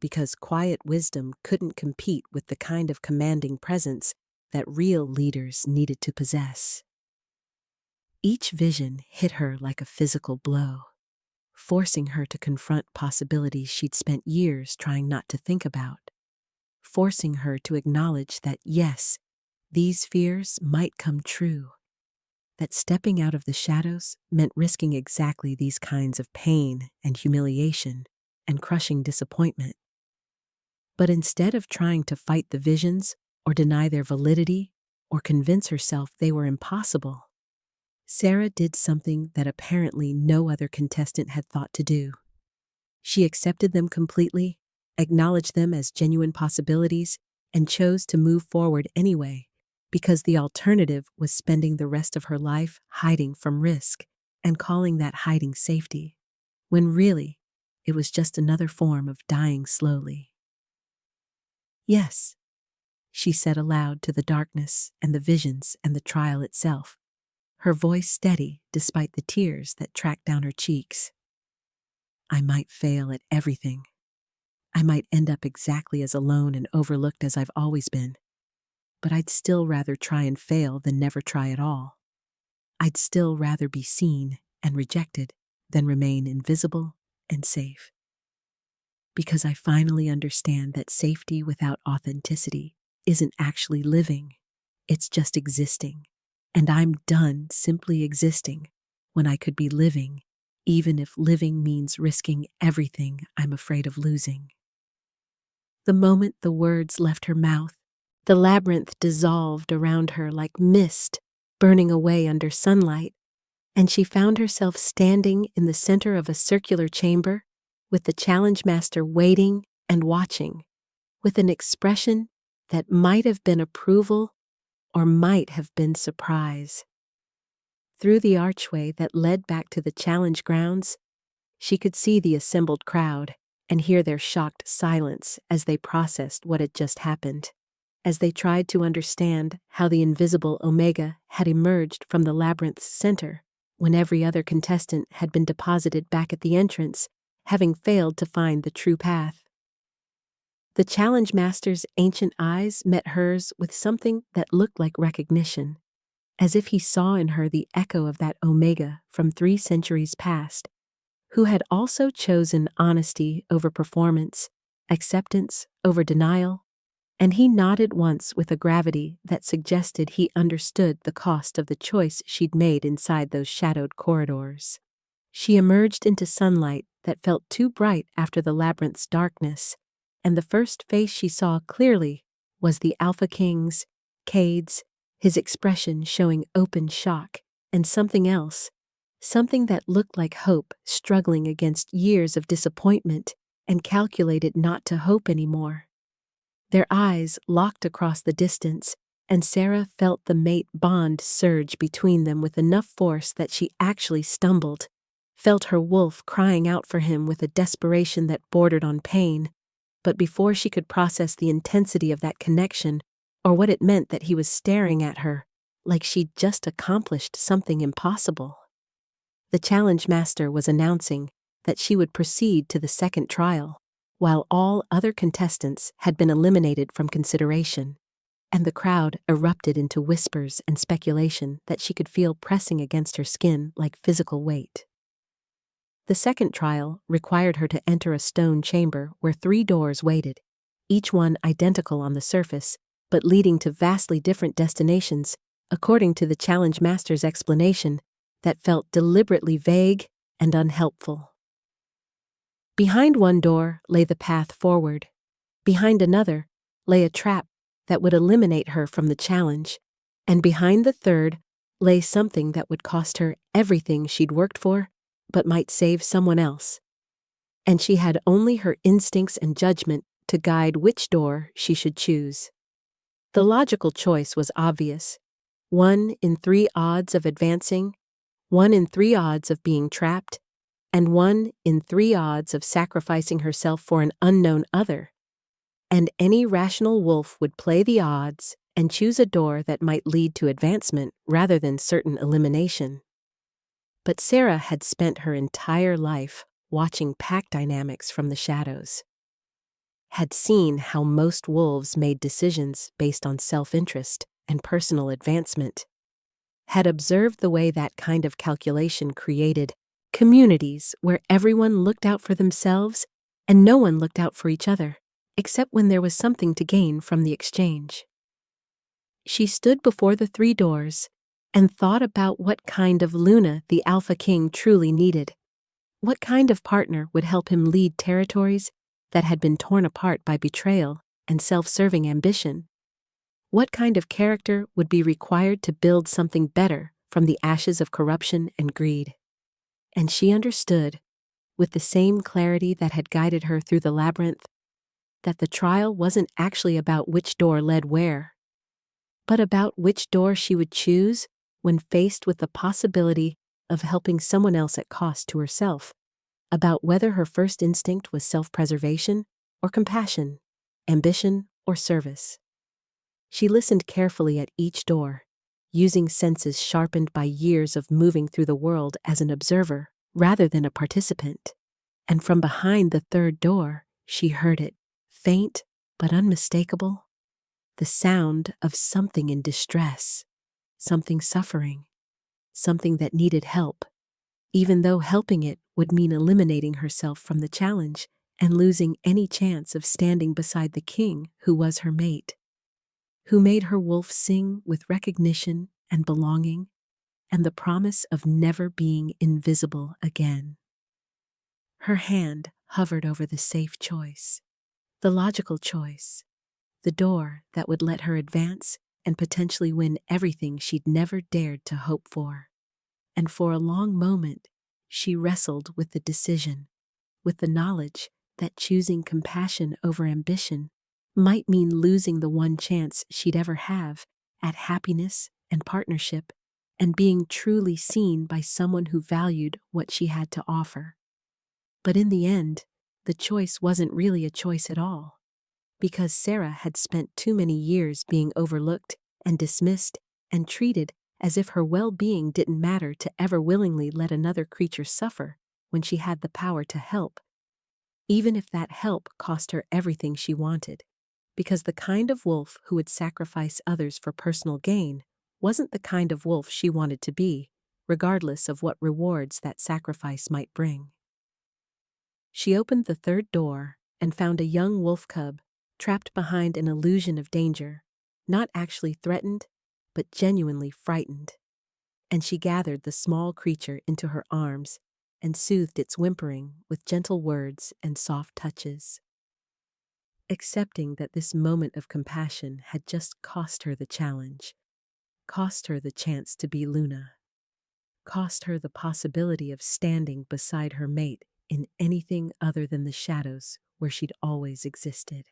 because quiet wisdom couldn't compete with the kind of commanding presence that real leaders needed to possess. Each vision hit her like a physical blow, forcing her to confront possibilities she'd spent years trying not to think about, forcing her to acknowledge that yes, these fears might come true, that stepping out of the shadows meant risking exactly these kinds of pain and humiliation and crushing disappointment. But instead of trying to fight the visions or deny their validity or convince herself they were impossible, Sarah did something that apparently no other contestant had thought to do. She accepted them completely, acknowledged them as genuine possibilities, and chose to move forward anyway, because the alternative was spending the rest of her life hiding from risk and calling that hiding safety, when really it was just another form of dying slowly. Yes, she said aloud to the darkness and the visions and the trial itself, her voice steady despite the tears that tracked down her cheeks. I might fail at everything. I might end up exactly as alone and overlooked as I've always been, but I'd still rather try and fail than never try at all. I'd still rather be seen and rejected than remain invisible and safe. Because I finally understand that safety without authenticity isn't actually living, it's just existing. And I'm done simply existing when I could be living, even if living means risking everything I'm afraid of losing. The moment the words left her mouth, the labyrinth dissolved around her like mist burning away under sunlight, and she found herself standing in the center of a circular chamber with the challenge master waiting and watching, with an expression that might have been approval or might have been surprise. Through the archway that led back to the challenge grounds, she could see the assembled crowd and hear their shocked silence as they processed what had just happened, as they tried to understand how the invisible Omega had emerged from the labyrinth's center when every other contestant had been deposited back at the entrance, having failed to find the true path. The challenge master's ancient eyes met hers with something that looked like recognition, as if he saw in her the echo of that Omega from 3 centuries past, who had also chosen honesty over performance, acceptance over denial, And he nodded once with a gravity that suggested he understood the cost of the choice she'd made inside those shadowed corridors. She emerged into sunlight that felt too bright after the labyrinth's darkness, and the first face she saw clearly was the Alpha King's, Cade's, his expression showing open shock, and something else, something that looked like hope struggling against years of disappointment and calculated not to hope anymore. Their eyes locked across the distance, and Sarah felt the mate bond surge between them with enough force that she actually stumbled, felt her wolf crying out for him with a desperation that bordered on pain. But before she could process the intensity of that connection, or what it meant that he was staring at her, like she'd just accomplished something impossible. The challenge master was announcing that she would proceed to the second trial, while all other contestants had been eliminated from consideration, and the crowd erupted into whispers and speculation that she could feel pressing against her skin like physical weight. The second trial required her to enter a stone chamber where 3 doors waited, each one identical on the surface, but leading to vastly different destinations, according to the challenge master's explanation that felt deliberately vague and unhelpful. Behind one door lay the path forward. Behind another lay a trap that would eliminate her from the challenge, and behind the third lay something that would cost her everything she'd worked for, but might save someone else. And she had only her instincts and judgment to guide which door she should choose. The logical choice was obvious: 1 in 3 odds of advancing, 1 in 3 odds of being trapped, and 1 in 3 odds of sacrificing herself for an unknown other. And any rational wolf would play the odds and choose a door that might lead to advancement rather than certain elimination. But Sarah had spent her entire life watching pack dynamics from the shadows, had seen how most wolves made decisions based on self-interest and personal advancement, had observed the way that kind of calculation created communities where everyone looked out for themselves and no one looked out for each other, except when there was something to gain from the exchange. She stood before the 3 doors and thought about what kind of Luna the Alpha King truly needed. What kind of partner would help him lead territories that had been torn apart by betrayal and self-serving ambition? What kind of character would be required to build something better from the ashes of corruption and greed? And she understood, with the same clarity that had guided her through the labyrinth, that the trial wasn't actually about which door led where, but about which door she would choose when faced with the possibility of helping someone else at cost to herself, about whether her first instinct was self-preservation or compassion, ambition or service. She listened carefully at each door, using senses sharpened by years of moving through the world as an observer rather than a participant. And from behind the third door, she heard it, faint but unmistakable, the sound of something in distress, something suffering, something that needed help, even though helping it would mean eliminating herself from the challenge and losing any chance of standing beside the king who was her mate, who made her wolf sing with recognition and belonging and the promise of never being invisible again. Her hand hovered over the safe choice, the logical choice, the door that would let her advance and potentially win everything she'd never dared to hope for. And for a long moment, she wrestled with the decision, with the knowledge that choosing compassion over ambition might mean losing the one chance she'd ever have at happiness and partnership and being truly seen by someone who valued what she had to offer. But in the end, the choice wasn't really a choice at all, because Sarah had spent too many years being overlooked and dismissed and treated as if her well-being didn't matter to ever willingly let another creature suffer when she had the power to help, even if that help cost her everything she wanted, because the kind of wolf who would sacrifice others for personal gain wasn't the kind of wolf she wanted to be, regardless of what rewards that sacrifice might bring. She opened the third door and found a young wolf cub trapped behind an illusion of danger, not actually threatened, but genuinely frightened. And she gathered the small creature into her arms and soothed its whimpering with gentle words and soft touches. Accepting that this moment of compassion had just cost her the challenge, cost her the chance to be Luna, cost her the possibility of standing beside her mate in anything other than the shadows where she'd always existed.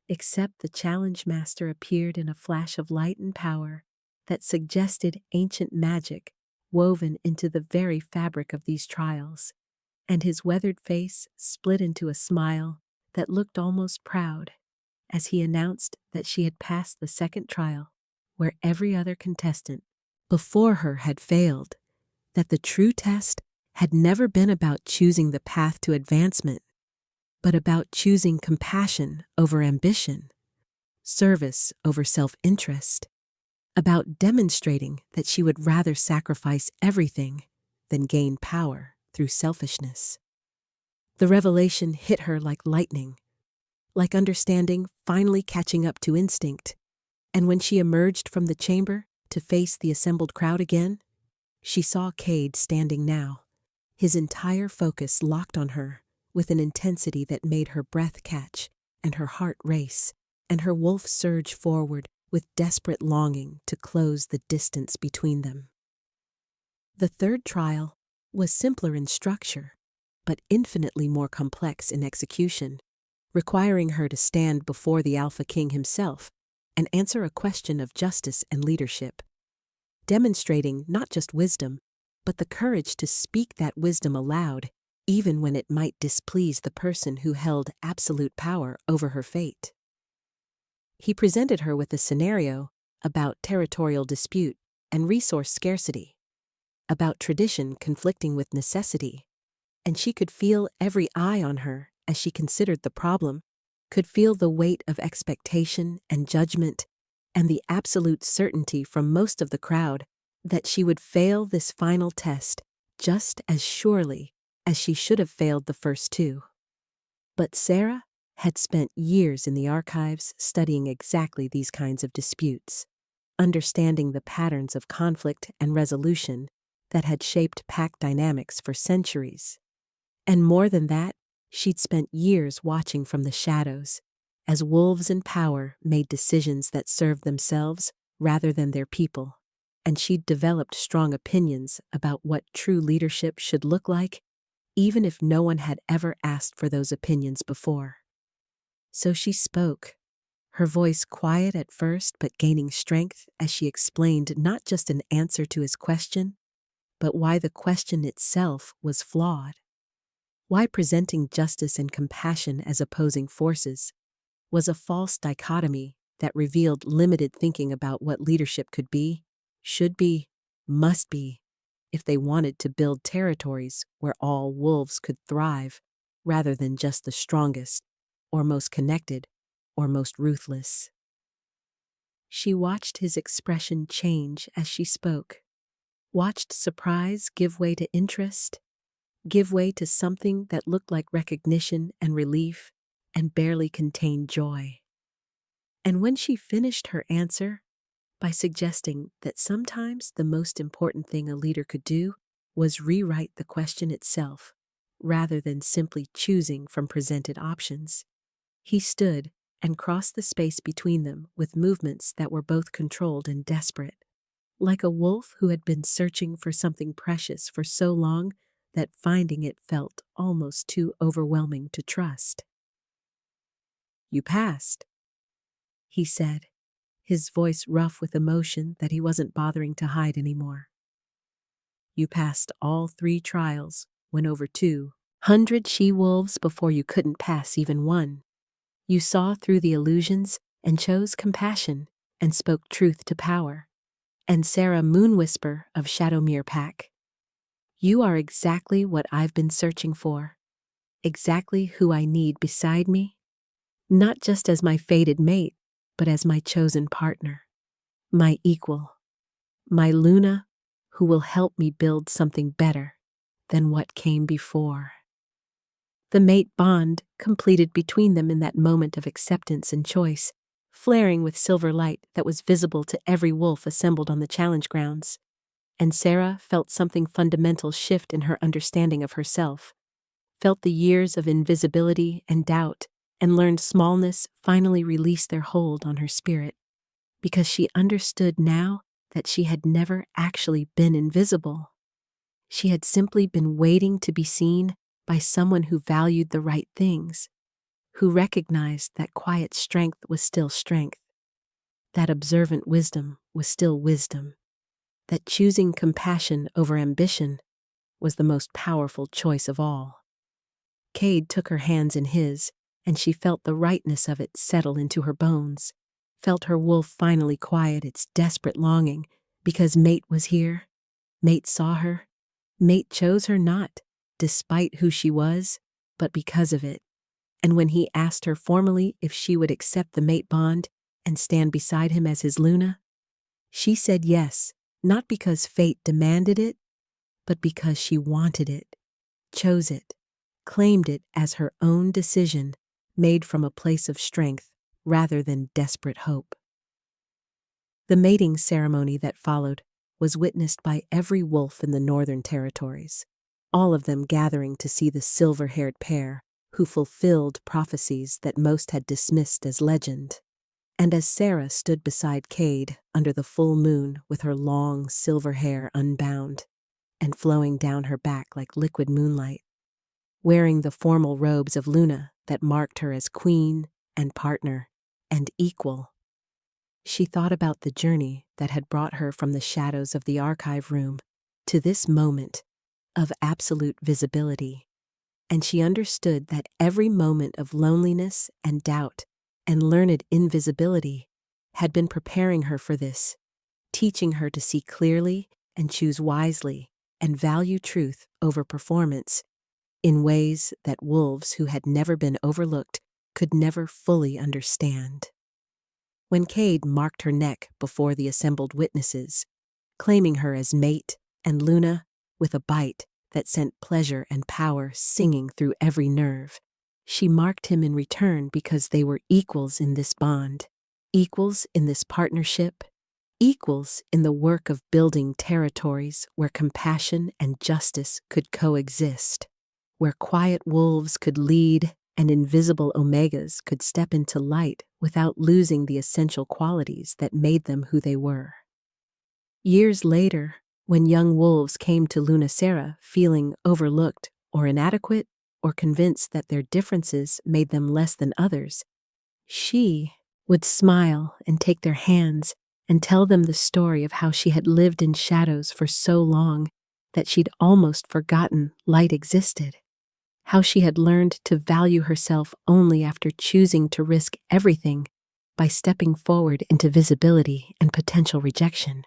Except the challenge master appeared in a flash of light and power that suggested ancient magic woven into the very fabric of these trials, and his weathered face split into a smile that looked almost proud as he announced that she had passed the second trial, where every other contestant before her had failed, that the true test had never been about choosing the path to advancement, but about choosing compassion over ambition, service over self-interest, about demonstrating that she would rather sacrifice everything than gain power through selfishness. The revelation hit her like lightning, like understanding finally catching up to instinct, and when she emerged from the chamber to face the assembled crowd again, she saw Cade standing now, his entire focus locked on her, with an intensity that made her breath catch and her heart race, and her wolf surge forward with desperate longing to close the distance between them. The third trial was simpler in structure, but infinitely more complex in execution, requiring her to stand before the Alpha King himself and answer a question of justice and leadership, demonstrating not just wisdom, but the courage to speak that wisdom aloud, even when it might displease the person who held absolute power over her fate. He presented her with a scenario about territorial dispute and resource scarcity, about tradition conflicting with necessity, and she could feel every eye on her as she considered the problem, could feel the weight of expectation and judgment, and the absolute certainty from most of the crowd that she would fail this final test just as surely as she should have failed the first two. But Sarah had spent years in the archives studying exactly these kinds of disputes, understanding the patterns of conflict and resolution that had shaped pack dynamics for centuries. And more than that, she'd spent years watching from the shadows, as wolves in power made decisions that served themselves rather than their people, and she'd developed strong opinions about what true leadership should look like, even if no one had ever asked for those opinions before. So she spoke, her voice quiet at first but gaining strength as she explained not just an answer to his question, but why the question itself was flawed. Why presenting justice and compassion as opposing forces was a false dichotomy that revealed limited thinking about what leadership could be, should be, must be, if they wanted to build territories where all wolves could thrive, rather than just the strongest, or most connected, or most ruthless. She watched his expression change as she spoke, watched surprise give way to interest, give way to something that looked like recognition and relief, and barely contained joy. And when she finished her answer, by suggesting that sometimes the most important thing a leader could do was rewrite the question itself, rather than simply choosing from presented options, he stood and crossed the space between them with movements that were both controlled and desperate, like a wolf who had been searching for something precious for so long that finding it felt almost too overwhelming to trust. "You passed," he said, his voice rough with emotion that he wasn't bothering to hide anymore. "You passed all 3 trials, went over 200 she-wolves before you couldn't pass even one. You saw through the illusions and chose compassion and spoke truth to power. And Sarah Moonwhisper of Shadowmere Pack, you are exactly what I've been searching for, exactly who I need beside me, not just as my fated mate, but as my chosen partner, my equal, my Luna who will help me build something better than what came before." The mate bond completed between them in that moment of acceptance and choice, flaring with silver light that was visible to every wolf assembled on the challenge grounds. And Sarah felt something fundamental shift in her understanding of herself, felt the years of invisibility and doubt, and learned smallness finally release their hold on her spirit, because she understood now that she had never actually been invisible. She had simply been waiting to be seen by someone who valued the right things, who recognized that quiet strength was still strength, that observant wisdom was still wisdom, that choosing compassion over ambition was the most powerful choice of all. Cade took her hands in his, and she felt the rightness of it settle into her bones, felt her wolf finally quiet its desperate longing, because Mate was here, Mate saw her, Mate chose her not, despite who she was, but because of it. And when he asked her formally if she would accept the mate bond and stand beside him as his Luna, she said yes, not because fate demanded it, but because she wanted it, chose it, claimed it as her own decision, made from a place of strength rather than desperate hope. The mating ceremony that followed was witnessed by every wolf in the Northern Territories, all of them gathering to see the silver-haired pair who fulfilled prophecies that most had dismissed as legend. And as Sarah stood beside Cade under the full moon with her long silver hair unbound and flowing down her back like liquid moonlight, wearing the formal robes of Luna that marked her as queen and partner and equal, she thought about the journey that had brought her from the shadows of the archive room to this moment of absolute visibility, and she understood that every moment of loneliness and doubt and learned invisibility had been preparing her for this, teaching her to see clearly and choose wisely and value truth over performance in ways that wolves who had never been overlooked could never fully understand. When Cade marked her neck before the assembled witnesses, claiming her as mate and Luna with a bite that sent pleasure and power singing through every nerve, she marked him in return because they were equals in this bond, equals in this partnership, equals in the work of building territories where compassion and justice could coexist, where quiet wolves could lead and invisible omegas could step into light without losing the essential qualities that made them who they were. Years later, when young wolves came to Luna Sarah feeling overlooked or inadequate or convinced that their differences made them less than others, she would smile and take their hands and tell them the story of how she had lived in shadows for so long that she'd almost forgotten light existed, how she had learned to value herself only after choosing to risk everything by stepping forward into visibility and potential rejection,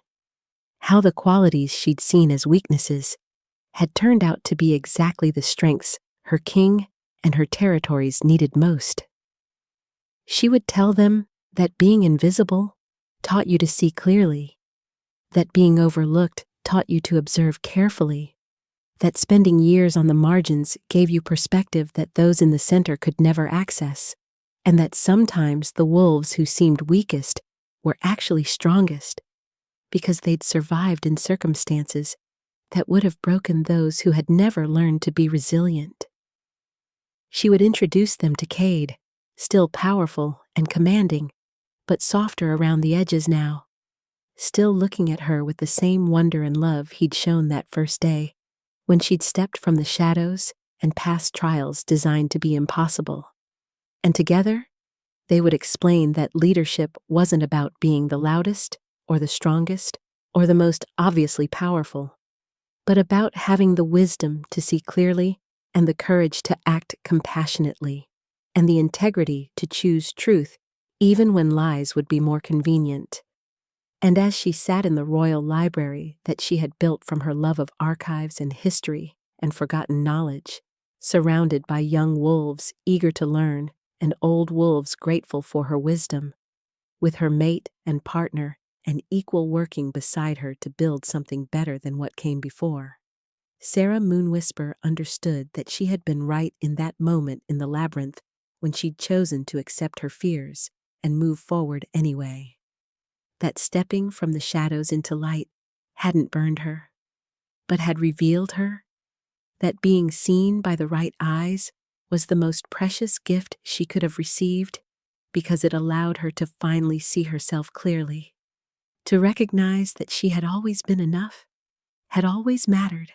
how the qualities she'd seen as weaknesses had turned out to be exactly the strengths her king and her territories needed most. She would tell them that being invisible taught you to see clearly, that being overlooked taught you to observe carefully, that spending years on the margins gave you perspective that those in the center could never access, and that sometimes the wolves who seemed weakest were actually strongest because they'd survived in circumstances that would have broken those who had never learned to be resilient. She would introduce them to Cade, still powerful and commanding, but softer around the edges now, still looking at her with the same wonder and love he'd shown that first day, when she'd stepped from the shadows and passed trials designed to be impossible. And together, they would explain that leadership wasn't about being the loudest or the strongest or the most obviously powerful, but about having the wisdom to see clearly and the courage to act compassionately and the integrity to choose truth even when lies would be more convenient. And as she sat in the royal library that she had built from her love of archives and history and forgotten knowledge, surrounded by young wolves eager to learn and old wolves grateful for her wisdom, with her mate and partner and equal working beside her to build something better than what came before, Sarah Moonwhisper understood that she had been right in that moment in the labyrinth when she'd chosen to accept her fears and move forward anyway. That stepping from the shadows into light hadn't burned her, but had revealed her. That being seen by the right eyes was the most precious gift she could have received because it allowed her to finally see herself clearly, to recognize that she had always been enough, had always mattered,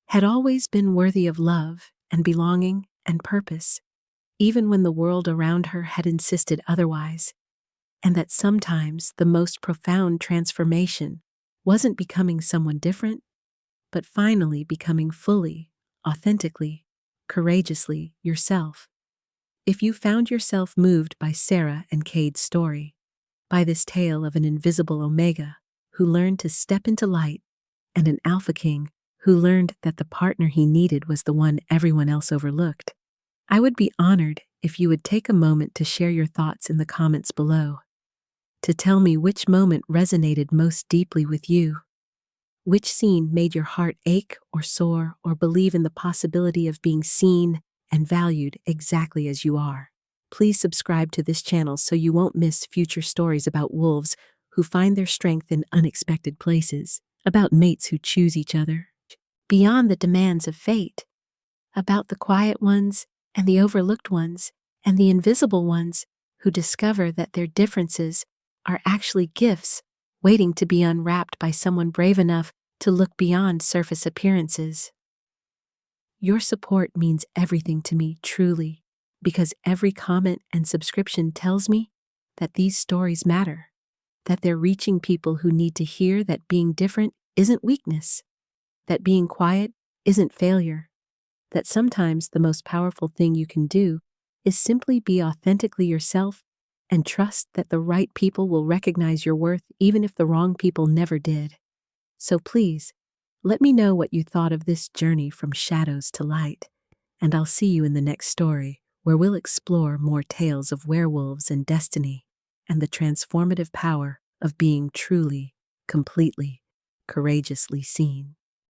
had always been worthy of love and belonging and purpose, even when the world around her had insisted otherwise, and that sometimes the most profound transformation wasn't becoming someone different, but finally becoming fully, authentically, courageously yourself. If you found yourself moved by Sarah and Cade's story, by this tale of an invisible Omega who learned to step into light and an Alpha King who learned that the partner he needed was the one everyone else overlooked, I would be honored if you would take a moment to share your thoughts in the comments below, to tell me which moment resonated most deeply with you. Which scene made your heart ache or soar or believe in the possibility of being seen and valued exactly as you are? Please subscribe to this channel so you won't miss future stories about wolves who find their strength in unexpected places, about mates who choose each other beyond the demands of fate, about the quiet ones and the overlooked ones and the invisible ones who discover that their differences are actually gifts waiting to be unwrapped by someone brave enough to look beyond surface appearances. Your support means everything to me, truly, because every comment and subscription tells me that these stories matter, that they're reaching people who need to hear that being different isn't weakness, that being quiet isn't failure, that sometimes the most powerful thing you can do is simply be authentically yourself and trust that the right people will recognize your worth even if the wrong people never did. So please, let me know what you thought of this journey from shadows to light, and I'll see you in the next story, where we'll explore more tales of werewolves and destiny, and the transformative power of being truly, completely, courageously seen.